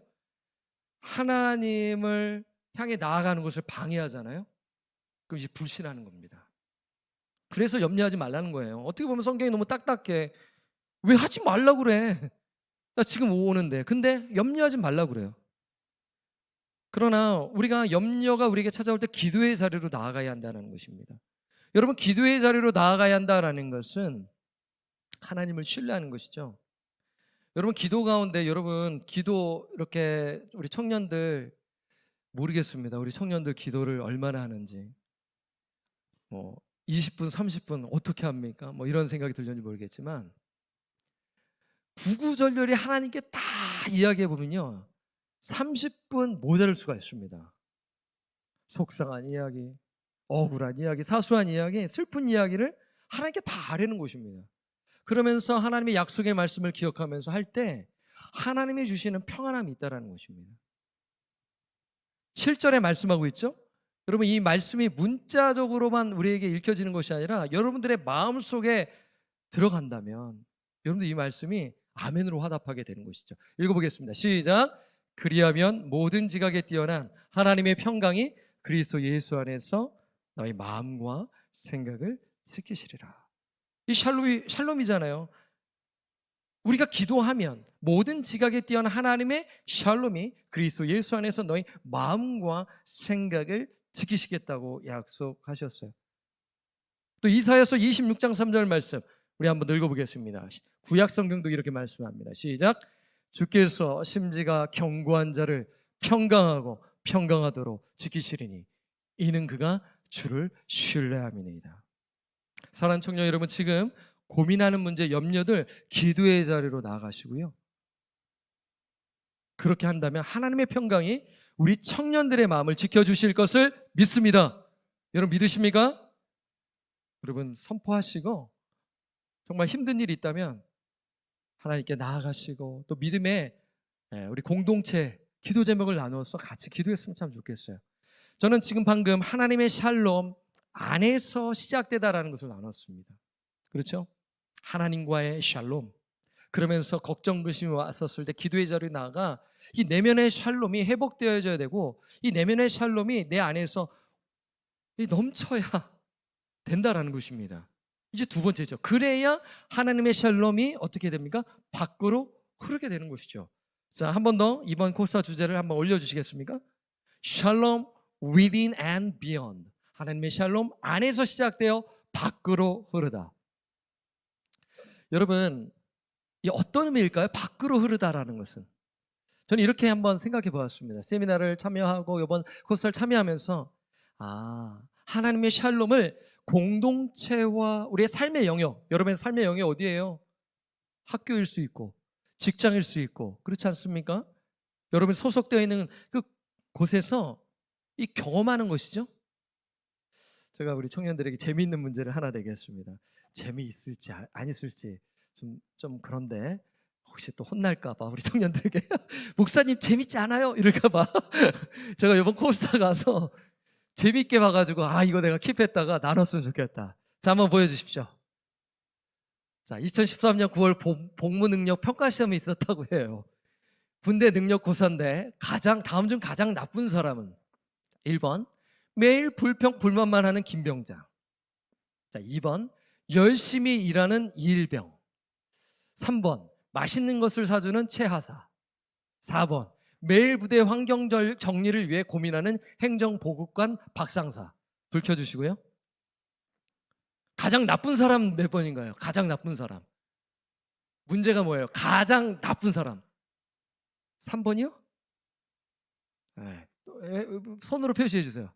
하나님을 향해 나아가는 것을 방해하잖아요. 그럼 이제 불신하는 겁니다. 그래서 염려하지 말라는 거예요. 어떻게 보면 성경이 너무 딱딱해. 왜 하지 말라고 그래? 나 지금 오는데. 근데 염려하지 말라고 그래요. 그러나 우리가 염려가 우리에게 찾아올 때 기도의 자리로 나아가야 한다는 것입니다. 여러분, 기도의 자리로 나아가야 한다는 것은 하나님을 신뢰하는 것이죠. 여러분, 기도 가운데 여러분 기도 이렇게 우리 청년들 모르겠습니다. 우리 청년들 기도를 얼마나 하는지. 20분, 30분 어떻게 합니까? 이런 생각이 들는지 모르겠지만 구구절절히 하나님께 다 이야기해 보면요. 30분 모자랄 수가 있습니다. 속상한 이야기, 억울한 이야기, 사소한 이야기, 슬픈 이야기를 하나님께 다 아뢰는 것입니다. 그러면서 하나님의 약속의 말씀을 기억하면서 할 때 하나님이 주시는 평안함이 있다는 것입니다. 7절에 말씀하고 있죠. 여러분, 이 말씀이 문자적으로만 우리에게 읽혀지는 것이 아니라 여러분들의 마음속에 들어간다면 여러분들 이 말씀이 아멘으로 화답하게 되는 것이죠. 읽어보겠습니다. 시작. 그리하면 모든 지각에 뛰어난 하나님의 평강이 그리스도 예수 안에서 너희 마음과 생각을 지키시리라. 이 샬롬이잖아요. 우리가 기도하면 모든 지각에 뛰어난 하나님의 샬롬이 그리스도 예수 안에서 너희 마음과 생각을 지키시겠다고 약속하셨어요. 또 이사야서 26장 3절 말씀 우리 한번 읽어보겠습니다. 구약 성경도 이렇게 말씀합니다. 시작. 주께서 심지가 견고한 자를 평강하고 평강하도록 지키시리니 이는 그가 주를 신뢰함이니이다. 사랑하는 청년 여러분, 지금 고민하는 문제, 염려들 기도의 자리로 나아가시고요. 그렇게 한다면 하나님의 평강이 우리 청년들의 마음을 지켜주실 것을 믿습니다. 여러분 믿으십니까? 여러분 선포하시고 정말 힘든 일이 있다면 하나님께 나아가시고 또 믿음의 우리 공동체 기도 제목을 나누어서 같이 기도했으면 참 좋겠어요. 저는 지금 방금 하나님의 샬롬 안에서 시작되다라는 것을 나눴습니다. 그렇죠? 하나님과의 샬롬. 그러면서 걱정, 근심이 왔었을 때 기도의 자리에 나아가 이 내면의 샬롬이 회복되어져야 되고 이 내면의 샬롬이 내 안에서 넘쳐야 된다라는 것입니다. 이제 두 번째죠. 그래야 하나님의 샬롬이 어떻게 됩니까? 밖으로 흐르게 되는 것이죠. 자, 한 번 더 이번 코사 주제를 한번 올려주시겠습니까? 샬롬 within and beyond. 하나님의 샬롬 안에서 시작되어 밖으로 흐르다. 여러분, 이 어떤 의미일까요? 밖으로 흐르다라는 것은. 저는 이렇게 한번 생각해 보았습니다. 세미나를 참여하고 이번 코스를 참여하면서 하나님의 샬롬을 공동체와 우리의 삶의 영역, 여러분의 삶의 영역 어디예요? 학교일 수 있고 직장일 수 있고 그렇지 않습니까? 여러분 소속되어 있는 그 곳에서 이 경험하는 것이죠. 제가 우리 청년들에게 재미있는 문제를 하나 내겠습니다. 재미있을지 안 있을지 좀 그런데 혹시 또 혼날까 봐 우리 청년들에게 목사님 재밌지 않아요? 이럴까 봐 제가 이번 코스타 가서 재밌게 봐가지고 이거 내가 킵했다가 나눴으면 좋겠다. 자, 한번 보여주십시오. 자, 2013년 9월 복무 능력 평가 시험이 있었다고 해요. 군대 능력 고사인데 다음 중 가장 나쁜 사람은 1번 매일 불평불만만 하는 김병장. 자, 2번 열심히 일하는 이일병. 3번 맛있는 것을 사주는 최하사. 4번 매일 부대 환경 정리를 위해 고민하는 행정보급관 박상사. 불 켜주시고요. 가장 나쁜 사람 몇 번인가요? 가장 나쁜 사람. 문제가 뭐예요? 가장 나쁜 사람. 3번이요? 네. 손으로 표시해 주세요.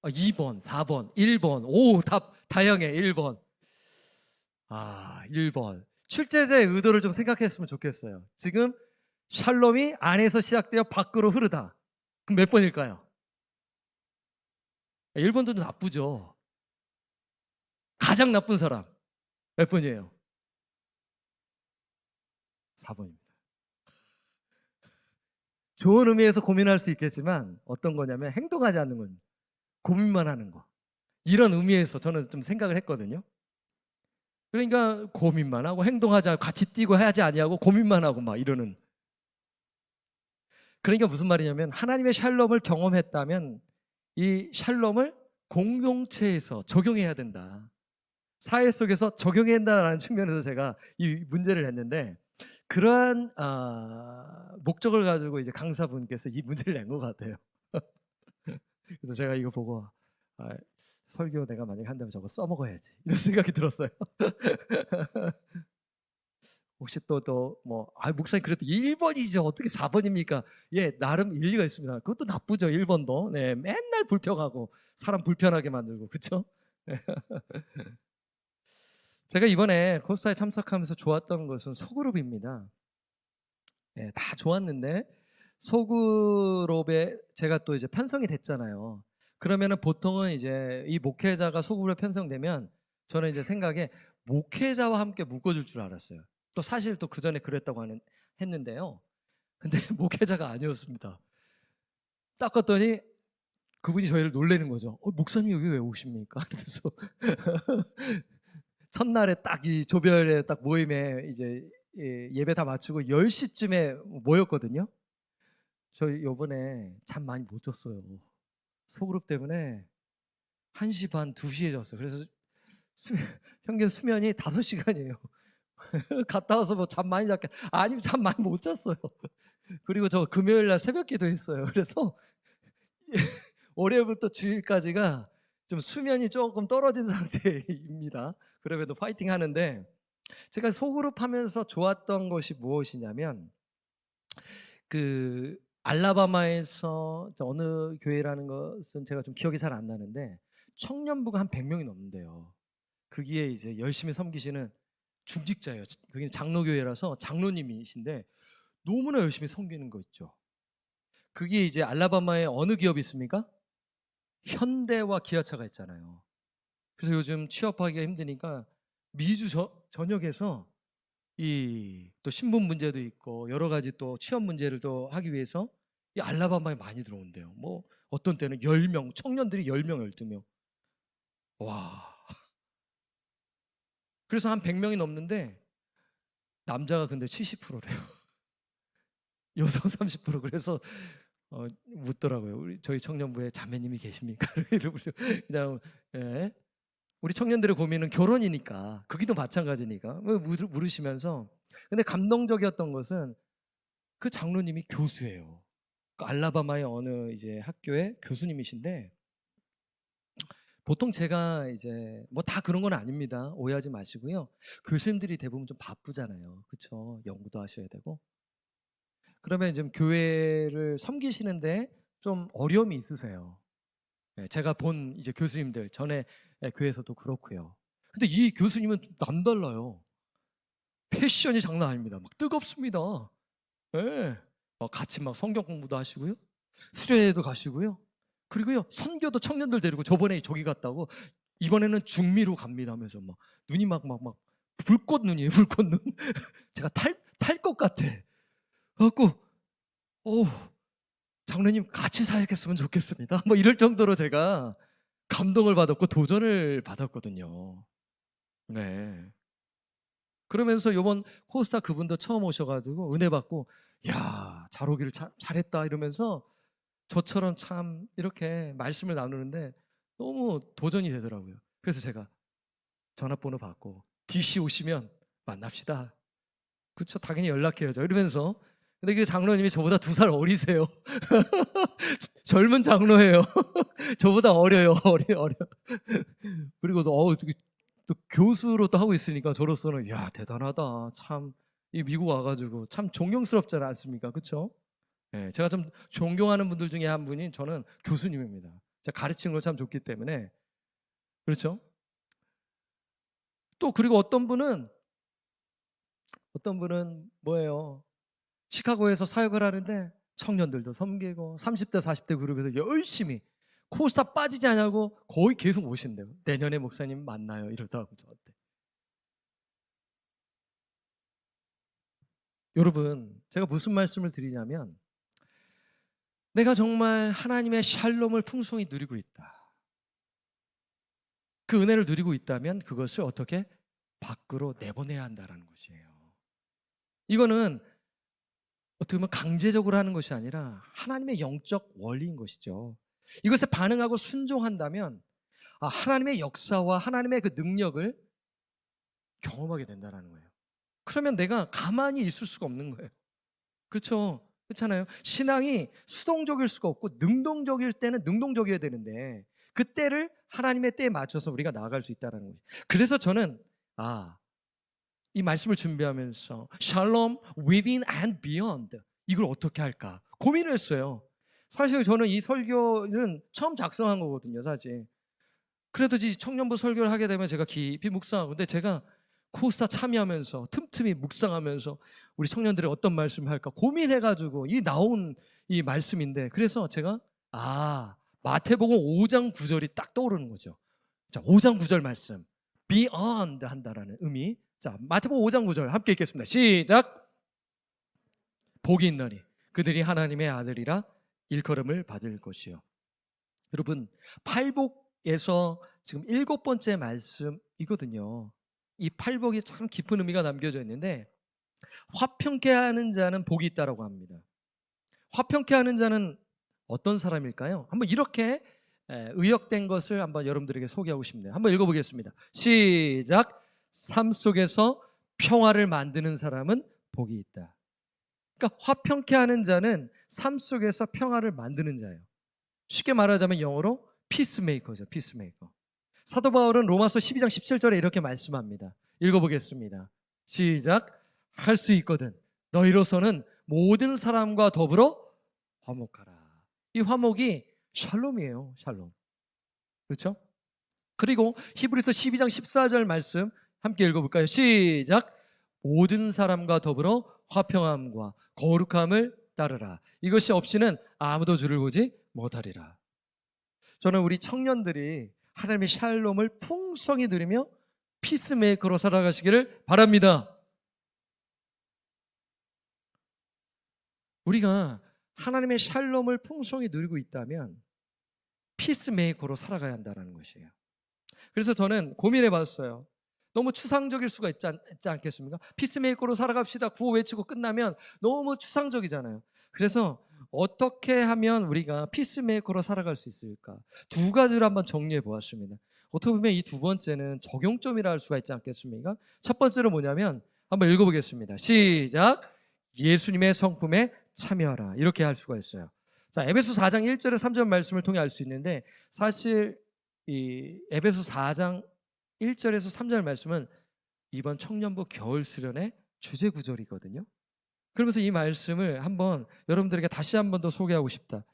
2번, 4번, 1번. 오, 답 다양해. 1번. 1번. 출제자의 의도를 좀 생각했으면 좋겠어요. 지금 샬롬이 안에서 시작되어 밖으로 흐르다. 그럼 몇 번일까요? 1번도 나쁘죠. 가장 나쁜 사람 몇 번이에요? 4번입니다. 좋은 의미에서 고민할 수 있겠지만 어떤 거냐면 행동하지 않는 건 고민만 하는 거. 이런 의미에서 저는 좀 생각을 했거든요. 그러니까 고민만 하고 행동하지 않고 같이 뛰고 해야지 아니하고 고민만 하고 막 이러는. 그러니까 무슨 말이냐면 하나님의 샬롬을 경험했다면 이 샬롬을 공동체에서 적용해야 된다. 사회 속에서 적용해야 된다는 측면에서 제가 이 문제를 했는데 그러한 목적을 가지고 이제 강사분께서 이 문제를 낸 것 같아요. 그래서 제가 이거 보고 설교 내가 만약에 한다면 저거 써먹어야지 이런 생각이 들었어요. 혹시 목사님 그래도 1번이죠. 어떻게 4번입니까? 예, 나름 일리가 있습니다. 그것도 나쁘죠. 1번도. 네, 맨날 불평하고 사람 불편하게 만들고 그렇죠? 제가 이번에 코스타에 참석하면서 좋았던 것은 소그룹입니다. 네, 다 좋았는데 소그룹에 제가 또 이제 편성이 됐잖아요. 그러면은 보통은 이제 이 목회자가 소그룹에 편성되면 저는 이제 생각에 목회자와 함께 묶어줄 줄 알았어요. 또 사실 또 그 전에 그랬다고 했는데요. 근데 목회자가 아니었습니다. 딱 갔더니 그분이 저희를 놀래는 거죠. 목사님 여기 왜 오십니까? 그래서 첫날에 딱 이 조별의 딱 모임에 이제 예배 다 마치고 10시쯤에 모였거든요. 저 요번에 잠 많이 못 잤어요. 소그룹 때문에 1시 반, 2시에 잤어요. 그래서 평균 수면이 5시간이에요. 갔다 와서 뭐 잠 많이 잤게 아니면 잠 많이 못 잤어요. 그리고 저 금요일 날 새벽 기도했어요. 그래서 월요일부터 주일까지가 좀 수면이 조금 떨어진 상태입니다. 그럼에도 파이팅 하는데 제가 소그룹 하면서 좋았던 것이 무엇이냐면 그 알라바마에서 어느 교회라는 것은 제가 좀 기억이 잘 안 나는데 청년부가 한 100명이 넘는데요. 거기에 이제 열심히 섬기시는 중직자예요. 거기는 장로교회라서 장로님이신데 너무나 열심히 섬기는 거 있죠. 그게 이제 알라바마에 어느 기업이 있습니까? 현대와 기아차가 있잖아요. 그래서 요즘 취업하기가 힘드니까 미주 전역에서 또 신분 문제도 있고 여러 가지 또 취업 문제를 또 하기 위해서 이 알라바마에 많이 들어온대요. 뭐 어떤 때는 10명, 청년들이 10명, 12명. 와. 그래서 한 100명이 넘는데 남자가 근데 70%래요. 여성 30%. 그래서 묻더라고요. 저희 청년부에 자매님이 계십니까? 그냥 우리 청년들의 고민은 결혼이니까 거기도 마찬가지니까 물으시면서 근데 감동적이었던 것은 그 장로님이 교수예요. 그 알라바마의 어느 이제 학교의 교수님이신데 보통 제가 이제 뭐 다 그런 건 아닙니다. 오해하지 마시고요. 교수님들이 대부분 좀 바쁘잖아요. 그렇죠? 연구도 하셔야 되고. 그러면 이제 교회를 섬기시는데 좀 어려움이 있으세요. 제가 본 이제 교수님들 전에 교회에서도 그렇고요. 근데 이 교수님은 좀 남달라요. 패션이 장난 아닙니다. 막 뜨겁습니다. 예. 같이 막 성경 공부도 하시고요. 수련회도 가시고요. 그리고요, 선교도 청년들 데리고 저번에 저기 갔다고 이번에는 중미로 갑니다 하면서 막 눈이 막 불꽃 눈이에요. 불꽃 눈. 제가 탈 것 같아. 그래갖고 장로님 같이 사역했으면 좋겠습니다. 뭐 이럴 정도로 제가 감동을 받았고 도전을 받았거든요. 네. 그러면서 이번 코스타 그분도 처음 오셔가지고 은혜 받고 야, 잘 오기를 잘했다 이러면서 저처럼 참 이렇게 말씀을 나누는데 너무 도전이 되더라고요. 그래서 제가 전화번호 받고 DC 오시면 만납시다. 그렇죠, 당연히 연락해야죠. 이러면서 근데 그 장로님이 저보다 2살 어리세요. 젊은 장로예요. 저보다 어려요. 어려. 그리고 또 교수로 또 하고 있으니까 저로서는 야, 대단하다. 참 이 미국 와가지고 참 존경스럽지 않습니까? 그렇죠? 네, 제가 좀 존경하는 분들 중에 한 분이 저는 교수님입니다. 제가 가르치는 걸 참 좋기 때문에. 그렇죠? 또 그리고 어떤 분은 뭐예요? 시카고에서 사역을 하는데 청년들도 섬기고 30대 40대 그룹에서 열심히 코스타 빠지지 않냐고 거의 계속 오신대요. 내년에 목사님 만나요 이러더라고요. 저한테. 여러분, 제가 무슨 말씀을 드리냐면 내가 정말 하나님의 샬롬을 풍성히 누리고 있다. 그 은혜를 누리고 있다면 그것을 어떻게 밖으로 내보내야 한다는 것이에요. 이거는 어떻게 보면 강제적으로 하는 것이 아니라 하나님의 영적 원리인 것이죠. 이것에 반응하고 순종한다면 하나님의 역사와 하나님의 그 능력을 경험하게 된다는 거예요. 그러면 내가 가만히 있을 수가 없는 거예요. 그렇죠? 그렇잖아요. 신앙이 수동적일 수가 없고 능동적일 때는 능동적이어야 되는데 그 때를 하나님의 때에 맞춰서 우리가 나아갈 수 있다는 거죠. 그래서 저는 이 말씀을 준비하면서 샬롬 within and beyond 이걸 어떻게 할까 고민을 했어요. 사실 저는 이 설교는 처음 작성한 거거든요. 사실 그래도 이 청년부 설교를 하게 되면 제가 깊이 묵상하고 근데 제가 코스타 참여하면서 틈틈이 묵상하면서 우리 청년들이 어떤 말씀을 할까 고민해가지고 나온 이 말씀인데 그래서 제가 마태복음 5장 9절이 딱 떠오르는 거죠. 자, 5장 9절 말씀 beyond 한다라는 의미. 자, 마태복음 5장 9절 함께 읽겠습니다. 시작. 복이 있나니 그들이 하나님의 아들이라 일컬음을 받을 것이요. 여러분, 팔복에서 지금 7번째 말씀이거든요. 이 팔복이 참 깊은 의미가 담겨져 있는데 화평케 하는 자는 복이 있다라고 합니다. 화평케 하는 자는 어떤 사람일까요? 한번 이렇게 의역된 것을 한번 여러분들에게 소개하고 싶네요. 한번 읽어보겠습니다. 시작. 삶 속에서 평화를 만드는 사람은 복이 있다. 그러니까 화평케 하는 자는 삶 속에서 평화를 만드는 자예요. 쉽게 말하자면 영어로 피스메이커죠. 피스메이커. 사도 바울은 로마서 12장 17절에 이렇게 말씀합니다. 읽어보겠습니다. 시작. 할 수 있거든 너희로서는 모든 사람과 더불어 화목하라. 이 화목이 샬롬이에요. 샬롬. 그렇죠? 그리고 히브리서 12장 14절 말씀 함께 읽어볼까요? 시작. 모든 사람과 더불어 화평함과 거룩함을 따르라. 이것이 없이는 아무도 주를 보지 못하리라. 저는 우리 청년들이 하나님의 샬롬을 풍성히 누리며 피스메이커로 살아가시기를 바랍니다. 우리가 하나님의 샬롬을 풍성히 누리고 있다면 피스메이커로 살아가야 한다는 것이에요. 그래서 저는 고민해 봤어요. 너무 추상적일 수가 있지 않겠습니까? 피스메이커로 살아갑시다 구호 외치고 끝나면 너무 추상적이잖아요. 그래서 어떻게 하면 우리가 피스메이커로 살아갈 수 있을까? 2가지를 한번 정리해 보았습니다. 어떻게 보면 이 2번째는 적용점이라 할 수가 있지 않겠습니까? 첫 번째는 뭐냐면 한번 읽어보겠습니다. 시작. 예수님의 성품에 참여하라. 이렇게 할 수가 있어요. 자, 에베소 4장 1절에 3절 말씀을 통해 알 수 있는데 사실 이 에베소 4장 1절에서 3절 말씀은 이번 청년부 겨울 수련의 주제 구절이거든요. 그러면서 이 말씀을 한번 여러분들에게 다시 한 번 더 소개하고 싶다.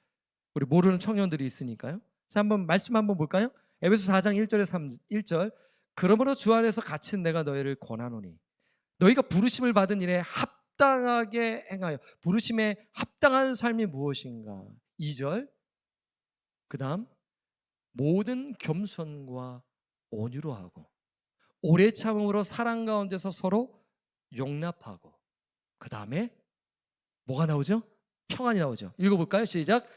우리 모르는 청년들이 있으니까요. 자, 한번 말씀 한번 볼까요? 에베소 4장 1절에 1절. 그러므로 주 안에서 갇힌 내가 너희를 권하노니 너희가 부르심을 받은 일에 합당하게 행하여. 부르심에 합당한 삶이 무엇인가? 2절. 그다음 모든 겸손과 온유로 하고 오래 참음으로 사랑 가운데서 서로 용납하고. 그다음에 뭐가 나오죠? 평안이 나오죠. 읽어볼까요? 시작.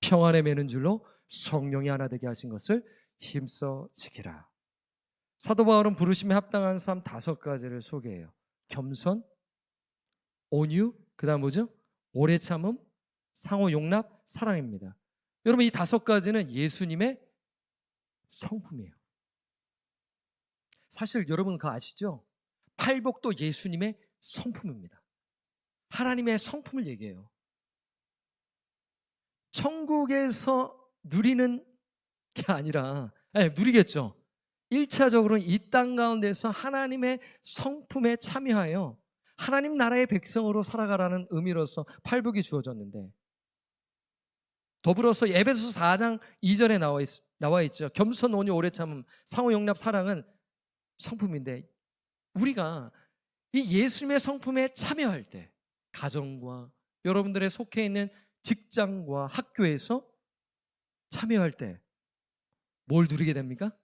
평안에 매는 줄로 성령이 하나 되게 하신 것을 힘써 지키라. 사도 바울은 부르심에 합당한 삶 5가지를 소개해요. 겸손, 온유, 그다음 뭐죠? 오래 참음, 상호 용납, 사랑입니다. 여러분, 이 5가지는 예수님의 성품이에요. 사실 여러분 그거 아시죠? 팔복도 예수님의 성품입니다. 하나님의 성품을 얘기해요. 천국에서 누리는 게 아니라, 누리겠죠. 1차적으로는 이 땅 가운데서 하나님의 성품에 참여하여 하나님 나라의 백성으로 살아가라는 의미로서 팔복이 주어졌는데, 더불어서 에베소서 4장 2절에 나와 있죠. 겸손, 온유, 오래 참음, 상호 용납, 사랑은 성품인데, 우리가 이 예수님의 성품에 참여할 때 가정과 여러분들의 속해 있는 직장과 학교에서 참여할 때 뭘 누리게 됩니까?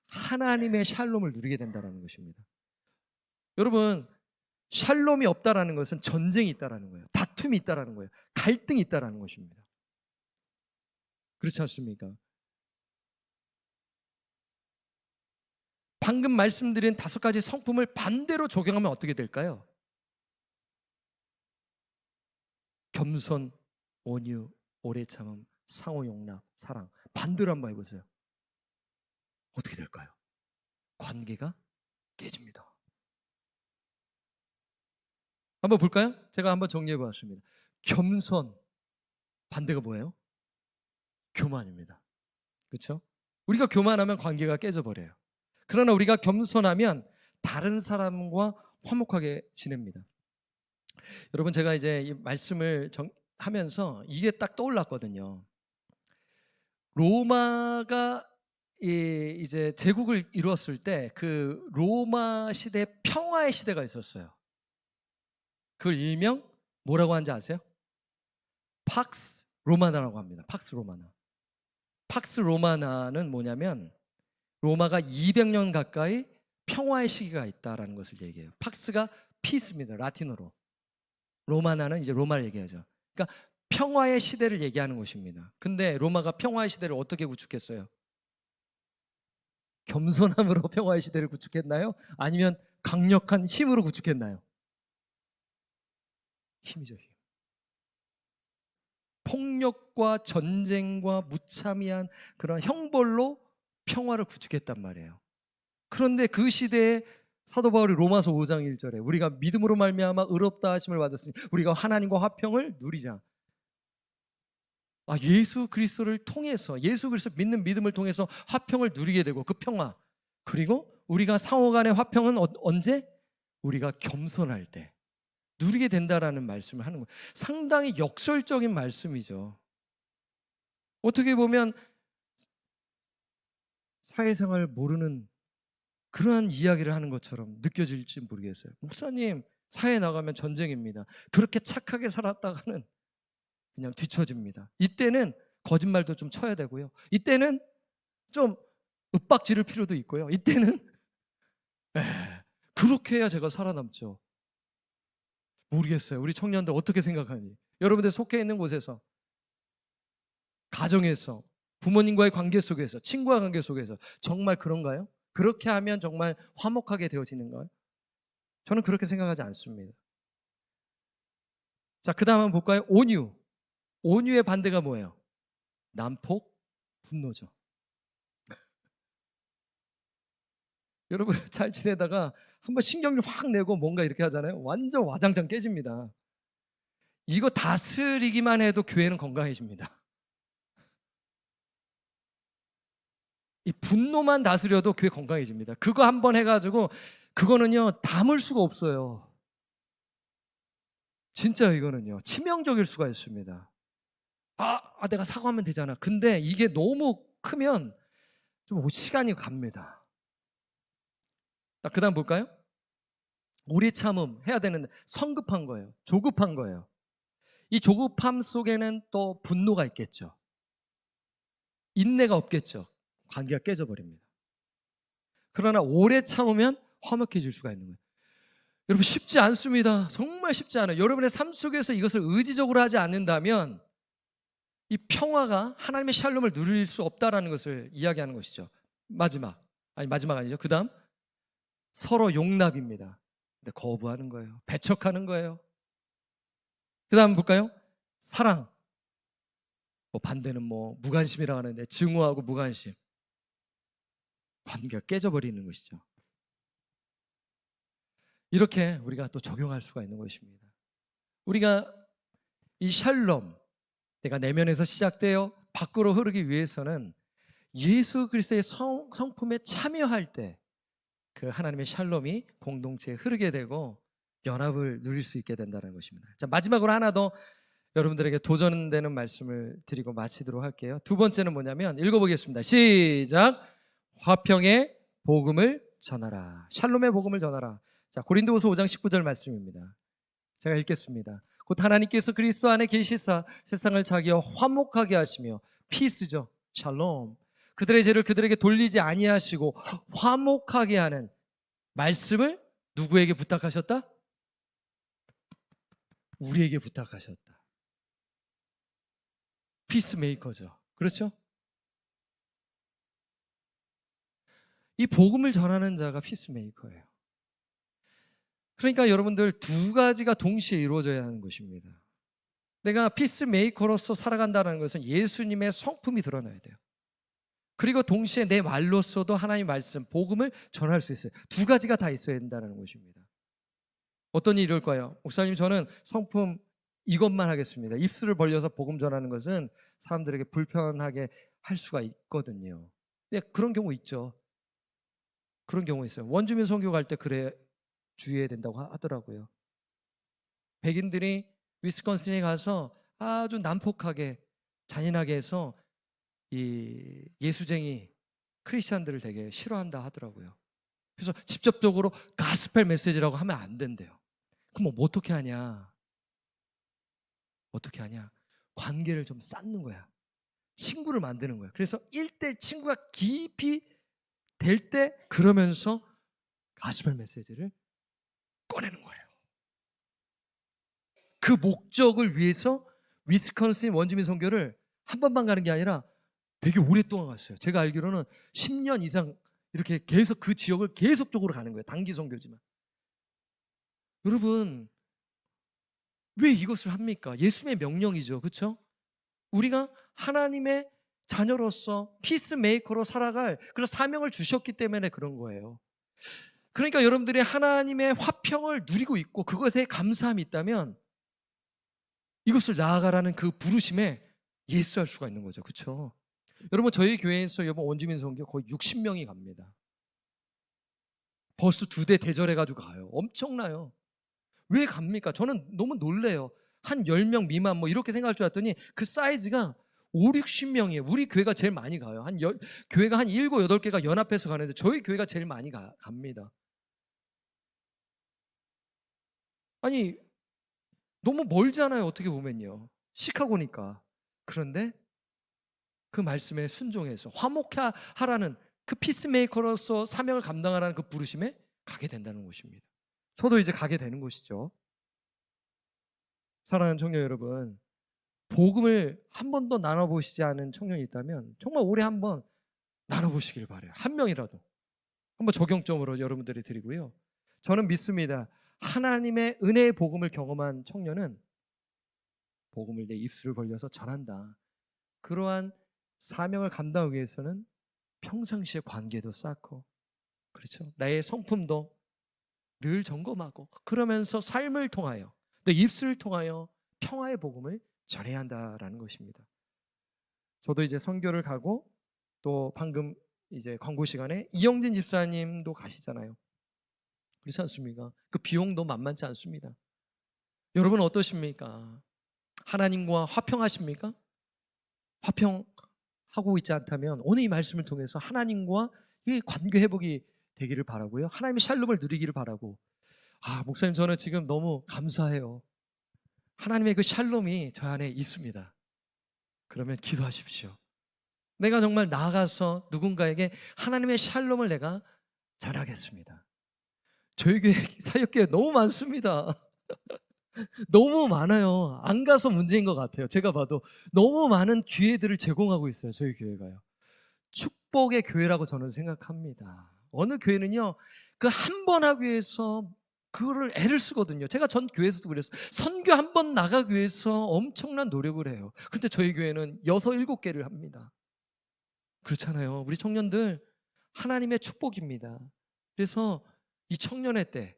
하나님의 샬롬을 누리게 된다는 것입니다. 여러분, 샬롬이 없다라는 것은 전쟁이 있다라는 거예요. 다툼이 있다라는 거예요. 갈등이 있다라는 것입니다. 그렇지 않습니까? 방금 말씀드린 5가지 성품을 반대로 적용하면 어떻게 될까요? 겸손, 온유, 오래 참음, 상호 용납, 사랑. 반대로 한번 해보세요. 어떻게 될까요? 관계가 깨집니다. 한번 볼까요? 제가 한번 정리해 보았습니다. 겸손, 반대가 뭐예요? 교만입니다. 그렇죠? 우리가 교만하면 관계가 깨져버려요. 그러나 우리가 겸손하면 다른 사람과 화목하게 지냅니다. 여러분, 제가 이제 이 말씀을 하면서 이게 딱 떠올랐거든요. 로마가 이제 제국을 이루었을 때 그 로마 시대 평화의 시대가 있었어요. 그걸 일명 뭐라고 하는지 아세요? 팍스 로마나라고 합니다. 팍스 로마나. 팍스 로마나는 뭐냐면 로마가 200년 가까이 평화의 시기가 있다라는 것을 얘기해요. 팍스가 피스입니다. 라틴어로. 로마나는 이제 로마를 얘기하죠. 그러니까 평화의 시대를 얘기하는 것입니다. 근데 로마가 평화의 시대를 어떻게 구축했어요? 겸손함으로 평화의 시대를 구축했나요? 아니면 강력한 힘으로 구축했나요? 힘이죠, 힘. 폭력과 전쟁과 무참한 그런 형벌로 평화를 구축했단 말이에요. 그런데 그 시대에 사도 바울이 로마서 5장 1절에 우리가 믿음으로 말미암아 의롭다 하심을 받았으니 우리가 하나님과 화평을 누리자. 예수 그리스도를 통해서, 예수 그리스도 믿는 믿음을 통해서 화평을 누리게 되고, 그 평화, 그리고 우리가 상호 간의 화평은 언제? 우리가 겸손할 때 누리게 된다라는 말씀을 하는 거예요. 상당히 역설적인 말씀이죠. 어떻게 보면 사회생활 모르는 그러한 이야기를 하는 것처럼 느껴질지 모르겠어요. 목사님, 사회에 나가면 전쟁입니다. 그렇게 착하게 살았다가는 그냥 뒤처집니다. 이때는 거짓말도 좀 쳐야 되고요. 이때는 좀 윽박 지를 필요도 있고요. 이때는 그렇게 해야 제가 살아남죠. 모르겠어요. 우리 청년들 어떻게 생각하니? 여러분들 속해 있는 곳에서, 가정에서, 부모님과의 관계 속에서, 친구와 관계 속에서 정말 그런가요? 그렇게 하면 정말 화목하게 되어지는가요? 저는 그렇게 생각하지 않습니다. 자, 그 다음 한번 볼까요? 온유. 온유의 반대가 뭐예요? 난폭, 분노죠. 여러분 잘 지내다가 한번 신경을 확 내고 뭔가 이렇게 하잖아요. 완전 와장창 깨집니다. 이거 다스리기만 해도 교회는 건강해집니다. 이 분노만 다스려도 교회 건강해집니다. 그거 한번 해가지고 그거는요 담을 수가 없어요. 진짜 이거는요 치명적일 수가 있습니다. 내가 사과하면 되잖아. 근데 이게 너무 크면 좀 시간이 갑니다. 그 다음 볼까요? 오래 참음 해야 되는데 성급한 거예요. 조급한 거예요. 이 조급함 속에는 또 분노가 있겠죠. 인내가 없겠죠. 관계가 깨져버립니다. 그러나 오래 참으면 화목해질 수가 있는 거예요. 여러분 쉽지 않습니다. 정말 쉽지 않아요. 여러분의 삶 속에서 이것을 의지적으로 하지 않는다면 이 평화가 하나님의 샬롬을 누릴 수 없다라는 것을 이야기하는 것이죠. 마지막 아니죠. 그 다음 서로 용납입니다. 근데 거부하는 거예요. 배척하는 거예요. 그 다음 볼까요? 사랑. 반대는 무관심이라고 하는데 증오하고 무관심. 관계가 깨져버리는 것이죠. 이렇게 우리가 또 적용할 수가 있는 것입니다. 우리가 이 샬롬, 내가 내면에서 시작되어 밖으로 흐르기 위해서는 예수 그리스도의 성품에 참여할 때 그 하나님의 샬롬이 공동체에 흐르게 되고 연합을 누릴 수 있게 된다는 것입니다. 자, 마지막으로 하나 더 여러분들에게 도전되는 말씀을 드리고 마치도록 할게요. 두 번째는 뭐냐면 읽어보겠습니다. 시작. 화평의 복음을 전하라. 샬롬의 복음을 전하라. 자, 고린도후서 5장 19절 말씀입니다. 제가 읽겠습니다. 곧 하나님께서 그리스도 안에 계시사 세상을 자기와 화목하게 하시며 피스죠. 샬롬. 그들의 죄를 그들에게 돌리지 아니하시고 화목하게 하는 말씀을 누구에게 부탁하셨다? 우리에게 부탁하셨다. 피스메이커죠. 그렇죠? 이 복음을 전하는 자가 피스메이커예요. 그러니까 여러분들 두 가지가 동시에 이루어져야 하는 것입니다. 내가 피스메이커로서 살아간다는 것은 예수님의 성품이 드러나야 돼요. 그리고 동시에 내 말로서도 하나님의 말씀, 복음을 전할 수 있어요. 두 가지가 다 있어야 된다는 것입니다. 어떤 일이 이럴까요? 목사님, 저는 성품 이것만 하겠습니다. 입술을 벌려서 복음 전하는 것은 사람들에게 불편하게 할 수가 있거든요. 네, 그런 경우 있죠. 그런 경우 있어요. 원주민 선교 갈 때 그래 주의해야 된다고 하더라고요. 백인들이 위스콘신에 가서 아주 난폭하게 잔인하게 해서 이 예수쟁이 크리스찬들을 되게 싫어한다 하더라고요. 그래서 직접적으로 가스펠 메시지라고 하면 안 된대요. 그럼 뭐 어떻게 하냐? 어떻게 하냐? 관계를 좀 쌓는 거야. 친구를 만드는 거야. 그래서 1대1 친구가 깊이 될 때 그러면서 가스펠 메시지를 꺼내는 거예요. 그 목적을 위해서 위스콘신 원주민 선교를 한 번만 가는 게 아니라 되게 오랫동안 갔어요. 제가 알기로는 10년 이상 이렇게 계속 그 지역을 계속적으로 가는 거예요. 단기 선교지만. 여러분, 왜 이것을 합니까? 예수님의 명령이죠. 그렇죠? 우리가 하나님의 자녀로서 피스메이커로 살아갈 그런 사명을 주셨기 때문에 그런 거예요. 그러니까 여러분들이 하나님의 화평을 누리고 있고 그것에 감사함이 있다면 이것을 나아가라는 그 부르심에 예스할 수가 있는 거죠. 그렇죠? 여러분, 저희 교회에서 이번 원주민 선교 거의 60명이 갑니다. 버스 2대 대절해가지고 가요. 엄청나요. 왜 갑니까? 저는 너무 놀래요. 한 10명 미만 이렇게 생각할 줄 알았더니 그 사이즈가 5, 60명이에요. 우리 교회가 제일 많이 가요. 교회가 한 7, 8개가 연합해서 가는데 저희 교회가 제일 많이 갑니다. 아니, 너무 멀잖아요. 어떻게 보면요. 시카고니까. 그런데 그 말씀에 순종해서 화목하라는 그 피스메이커로서 사명을 감당하라는 그 부르심에 가게 된다는 것입니다. 저도 이제 가게 되는 것이죠. 사랑하는 청년 여러분, 복음을 한 번도 나눠보시지 않은 청년이 있다면 정말 올해 한번 나눠보시길 바라요. 한 명이라도 한번 적용점으로 여러분들이 드리고요. 저는 믿습니다. 하나님의 은혜의 복음을 경험한 청년은 복음을 내 입술을 벌려서 전한다. 그러한 사명을 감당하기 위해서는 평상시에 관계도 쌓고, 그렇죠? 나의 성품도 늘 점검하고, 그러면서 삶을 통하여, 또 입술을 통하여 평화의 복음을 전해야 한다라는 것입니다. 저도 이제 선교를 가고, 또 방금 이제 광고 시간에 이영진 집사님도 가시잖아요. 그렇지 않습니까? 그 비용도 만만치 않습니다. 여러분 어떠십니까? 하나님과 화평하십니까? 하고 있지 않다면 오늘 이 말씀을 통해서 하나님과 이 관계 회복이 되기를 바라고요. 하나님의 샬롬을 누리기를 바라고. 목사님 저는 지금 너무 감사해요. 하나님의 그 샬롬이 저 안에 있습니다. 그러면 기도하십시오. 내가 정말 나아가서 누군가에게 하나님의 샬롬을 내가 전하겠습니다. 저희 교회 사역교회 너무 많습니다. 너무 많아요. 안 가서 문제인 것 같아요. 제가 봐도 너무 많은 기회들을 제공하고 있어요. 저희 교회가요. 축복의 교회라고 저는 생각합니다. 어느 교회는요, 그 한 번 하기 위해서 그거를 애를 쓰거든요. 제가 전 교회에서도 그랬어요. 선교 한 번 나가기 위해서 엄청난 노력을 해요. 그런데 저희 교회는 6, 7개를 합니다. 그렇잖아요. 우리 청년들 하나님의 축복입니다. 그래서 이 청년의 때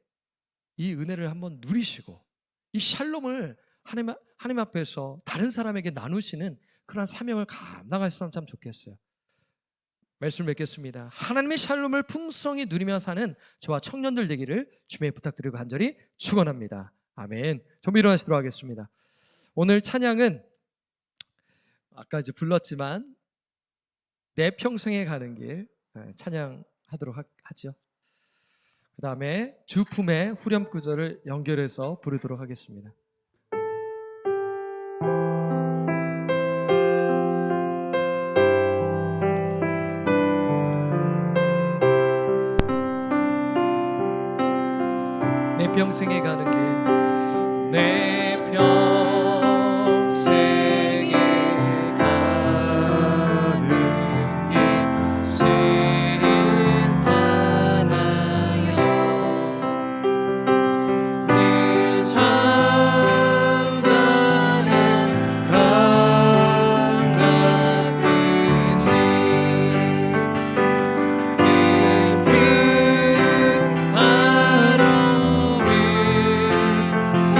이 은혜를 한번 누리시고 이 샬롬을 하나님 앞에서 다른 사람에게 나누시는 그런 사명을 감당하셨으면 참 좋겠어요. 말씀 맺겠습니다. 하나님의 샬롬을 풍성히 누리며 사는 저와 청년들 되기를 주님의 부탁드리고 간절히 축원합니다. 아멘. 좀 일어나시도록 하겠습니다. 오늘 찬양은 아까 이제 불렀지만 내 평생에 가는 길 찬양하도록 하죠. 그 다음에 주품의 후렴 구절을 연결해서 부르도록 하겠습니다. 내 평생에 가는 길, 내 평생에 가는 길 신탄하여 늘 잠자는 강 같은지 깊은 바람 서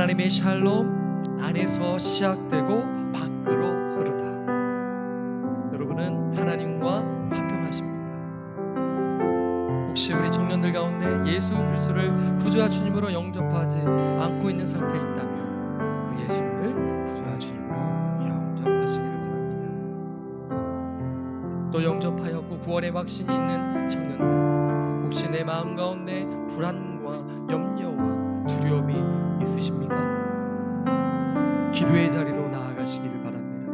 하나님의 샬롬 안에서 시작되고 밖으로 흐르다. 여러분은 하나님과 화평하십니까? 혹시 우리 청년들 가운데 예수 그리스도를 구주와 주님으로 영접하지 않고 있는 상태에 있다면 그 예수님을 구주와 주님으로 영접하시기를 바랍니다. 또 영접하였고 구원의 확신이 있는 청년들, 혹시 내 마음 가운데 불안과 염려와 두려움이 있으십니까? 기도의 자리로 나아가시기를 바랍니다.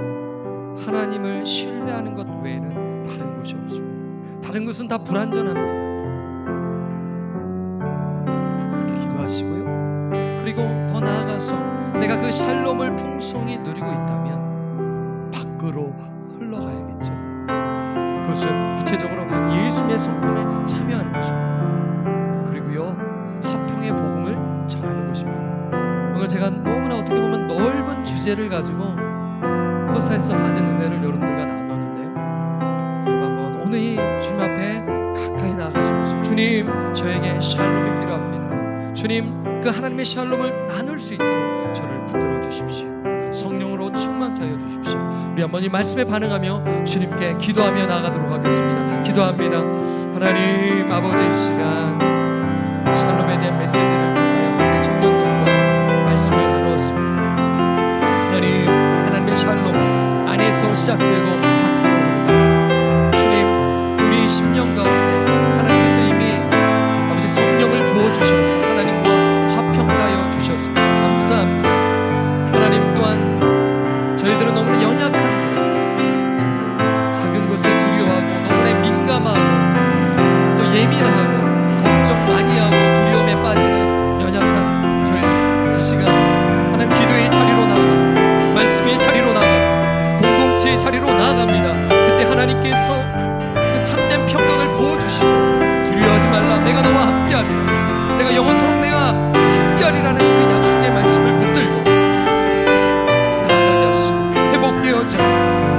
하나님을 신뢰하는 것 외에는 다른 곳이 없습니다. 다른 것은 다 불완전합니다. 그렇게 기도하시고요. 그리고 더 나아가서 내가 그 샬롬을 풍성히 누리고 있다면 밖으로 흘러가야겠죠. 그것은 구체적으로 예수님의 성품에 참여하는 것입니다. 그리고요, 화평의 복음을 전하는 것입니다. 오늘 제가 너무나 어떻게 보면 넓은 주제를 가지고 코스타에서 받은 은혜를 여러분들과 나눴는데요. 여러분 한번 오늘 이 주님 앞에 가까이 나아가시면서 주님, 저에게 샬롬이 필요합니다. 주님, 그 하나님의 샬롬을 나눌 수 있도록 저를 붙들어 주십시오. 성령으로 충만케 하여 주십시오. 우리 한번 이 말씀에 반응하며 주님께 기도하며 나아가도록 하겠습니다. 기도합니다. 하나님 아버지, 이 시간 샬롬에 대한 메시지를 통하여 우리 청년들과 말씀을 나누었습니다. 하나님, 하나님의 샬롬 안에서 시작되고 밖으로 흐르다. 주님, 우리 심령 가운데 하나님께서 이미 아버지 성령을 부어주셔서 하나님과 화평케 하여 주셨습니다. 감사합니다. 하나님 또한 저희들은 너무나 연약한 자들, 작은 것에 두려워하고 너무나 민감하고 또 예민하고 걱정 많이 하고 두려움에 빠지는 연약한 저희들, 이 시간 하나님 기도의 자리로 나아갑니다. 말씀의 자리로 나아갑니다. 공동체의 자리로 나아갑니다. 그때 하나님께서 그 참된 평강을 부어주시고 두려워하지 말라, 내가 너와 함께하리라, 내가 영원토록 내가 함께하리라는 그 약속의 말씀을 붙들고 나아가게 하시고 회복되어져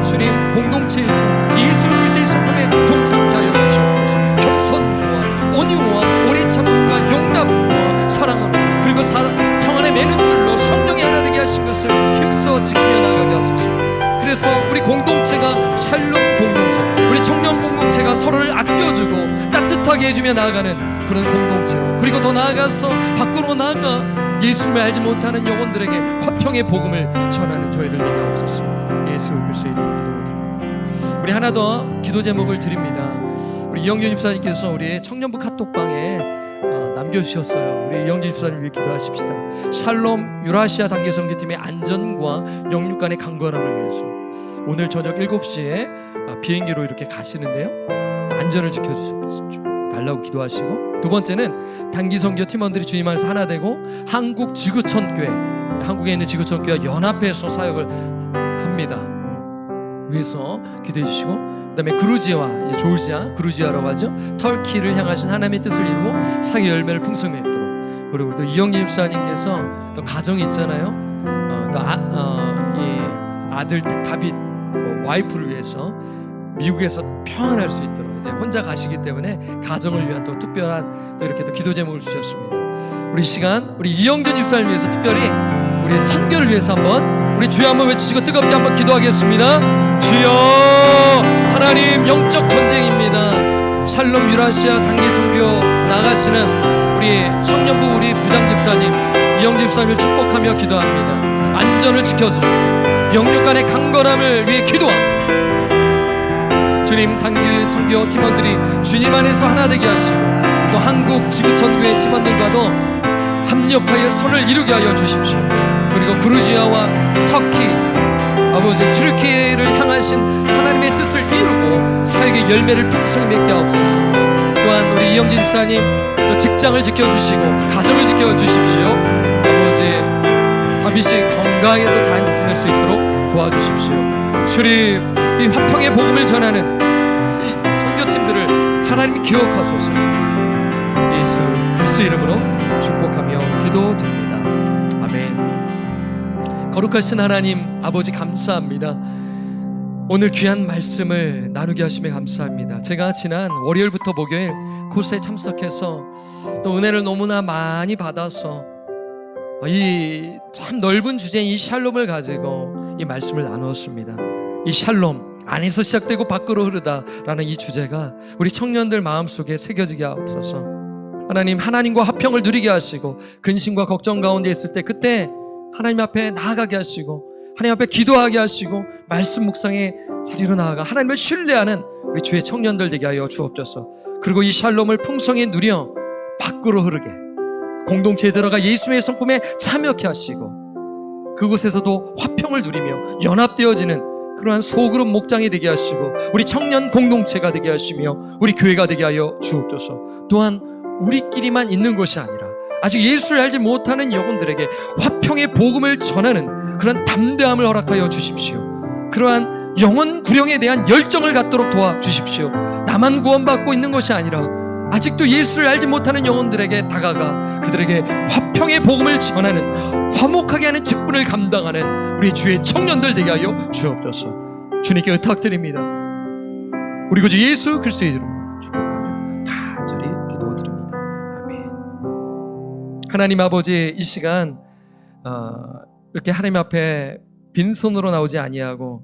주님 공동체에서 예수 그리스도의 성품에 동참케 하여 주시옵소서. 겸손과 온유와 오래 참음과 용납과 사랑으로, 그리고 평안에 매는 줄로 성령이 하나 되게 하신 것을 힘써 지키며 나가게 하소서. 그래서 우리 공동체가 샬롬 공동체, 우리 청년 공동체가 서로를 아껴주고 따뜻하게 해주며 나아가는 그런 공동체로, 그리고 더 나아가서 밖으로 나아가 예수님을 알지 못하는 영혼들에게 화평의 복음을 전하는 저희들 되옵소서. 예수 그리스도의 이름으로 기도드립니다. 우리 하나 더 기도 제목을 드립니다. 우리 이영준 집사님께서 우리 청년부 카톡방에 남겨주셨어요. 우리 이영준 집사님 위해 기도하십시다. 샬롬 유라시아 단기 선교팀의 안전과 영육 간의 강건함을 위해서 오늘 저녁 7시에 비행기로 이렇게 가시는데요, 안전을 지켜주달라고 기도하시고, 두 번째는 단기 선교 팀원들이 주님 안에서 하나 되고 한국 지구촌교회, 한국에 있는 지구촌교회와 연합해서 사역을 합니다. 위해서 기도해 주시고, 그 다음에 그루지아와 조지아, 그루지아라고 하죠, 터키를 향하신 하나님의 뜻을 이루고 사기 열매를 풍성히 맺도록. 그리고 또 이영진 집사님께서 또 가정이 있잖아요. 이 아들 다빗 와이프를 위해서 미국에서 평안할 수 있도록, 이제 혼자 가시기 때문에 가정을 위한 또 특별한 또 이렇게 또 기도 제목을 주셨습니다. 우리 시간 우리 이영준 집사님 위해서 특별히 우리 선교를 위해서 한번 우리 주여 한번 외치시고 뜨겁게 한번 기도하겠습니다. 주여, 하나님 영적 전쟁입니다. 샬롬 유라시아 단기 선교 나가시는 우리 청년부 우리 부장 집사님 이영준 집사님을 축복하며 기도합니다. 안전을 지켜주소서. 영육 간의 강건함을 위해 기도합니다. 주님, 단기 선교 팀원들이 주님 안에서 하나 되게 하시고 또 한국 지구촌교회 팀원들과도 합력하여 선을 이루게 하여 주십시오. 그리고 그루지아와 터키, 아버지 튀르키예를 향하신 하나님의 뜻을 이루고 사역의 열매를 풍성히 맺게 하옵소서. 또한 우리 이영진 집사님 또 직장을 지켜주시고 가정을 지켜주십시오. 아버지 다윗이 건강하게 또 잘 지낼 수 있도록 도와주십시오. 주님, 이 화평의 복음을 전하는 이 선교팀들을 하나님이 기억하소서. 예수 그리스도 이름으로 축복하며 기도드립니다. 아멘. 거룩하신 하나님 아버지, 감사합니다. 오늘 귀한 말씀을 나누게 하심에 감사합니다. 제가 지난 월요일부터 목요일 코스에 참석해서 또 은혜를 너무나 많이 받아서 이 참 넓은 주제인 이 샬롬을 가지고 이 말씀을 나누었습니다. 이 샬롬 안에서 시작되고 밖으로 흐르다라는 이 주제가 우리 청년들 마음속에 새겨지게 하옵소서. 하나님, 하나님과 화평을 누리게 하시고 근심과 걱정 가운데 있을 때 그때 하나님 앞에 나아가게 하시고 하나님 앞에 기도하게 하시고 말씀 묵상의 자리로 나아가 하나님을 신뢰하는 우리 주의 청년들 되게 하여 주옵소서. 그리고 이 샬롬을 풍성히 누려 밖으로 흐르게 공동체에 들어가 예수님의 성품에 참여케 하시고 그곳에서도 화평을 누리며 연합되어지는 그러한 소그룹 목장이 되게 하시고 우리 청년 공동체가 되게 하시며 우리 교회가 되게 하여 주옵소서. 또한 우리끼리만 있는 것이 아니라 아직 예수를 알지 못하는 영혼들에게 화평의 복음을 전하는 그런 담대함을 허락하여 주십시오. 그러한 영혼 구령에 대한 열정을 갖도록 도와주십시오. 나만 구원받고 있는 것이 아니라 아직도 예수를 알지 못하는 영혼들에게 다가가 그들에게 화평의 복음을 전하는 화목하게 하는 직분을 감당하는 우리 주의 청년들 되게 하여 주옵소서. 주님께 의탁드립니다. 우리 구주 예수 그리스도의 이름으로 축복하며 간절히 기도드립니다. 아멘. 하나님 아버지, 이 시간 이렇게 하나님 앞에 빈손으로 나오지 아니하고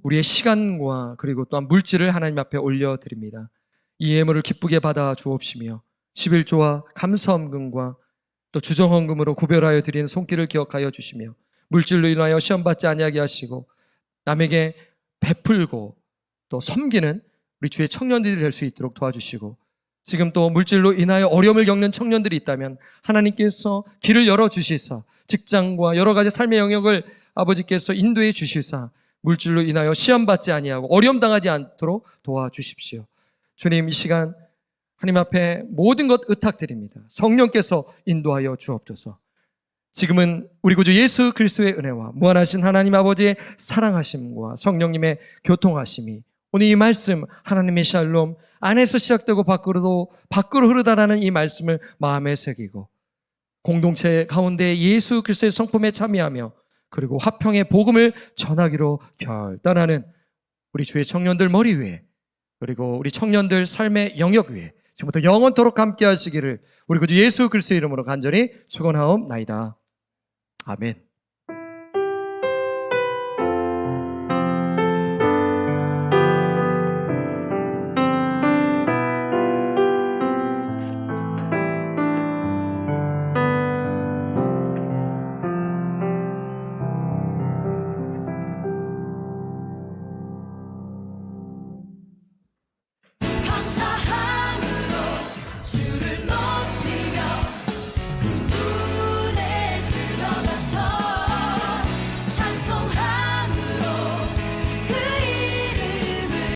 우리의 시간과 그리고 또한 물질을 하나님 앞에 올려드립니다. 이 예물을 기쁘게 받아 주옵시며 11조와 감사헌금과 또 주정헌금으로 구별하여 드리는 손길을 기억하여 주시며 물질로 인하여 시험받지 아니하게 하시고 남에게 베풀고 또 섬기는 우리 주의 청년들이 될 수 있도록 도와주시고 지금 또 물질로 인하여 어려움을 겪는 청년들이 있다면 하나님께서 길을 열어주시사 직장과 여러 가지 삶의 영역을 아버지께서 인도해 주시사 물질로 인하여 시험받지 아니하고 어려움 당하지 않도록 도와주십시오. 주님, 이 시간 하나님 앞에 모든 것 의탁드립니다. 성령께서 인도하여 주옵소서. 지금은 우리 구주 예수 그리스도의 은혜와 무한하신 하나님 아버지의 사랑하심과 성령님의 교통하심이 오늘 이 말씀 하나님의 샬롬 안에서 시작되고 밖으로 흐르다라는 이 말씀을 마음에 새기고 공동체 가운데 예수 그리스도의 성품에 참여하며 그리고 화평의 복음을 전하기로 결단하는 우리 주의 청년들 머리 위에 그리고 우리 청년들 삶의 영역 위에 지금부터 영원토록 함께 하시기를 우리 구주 예수 그리스도의 이름으로 간절히 축원하옵나이다. 아멘.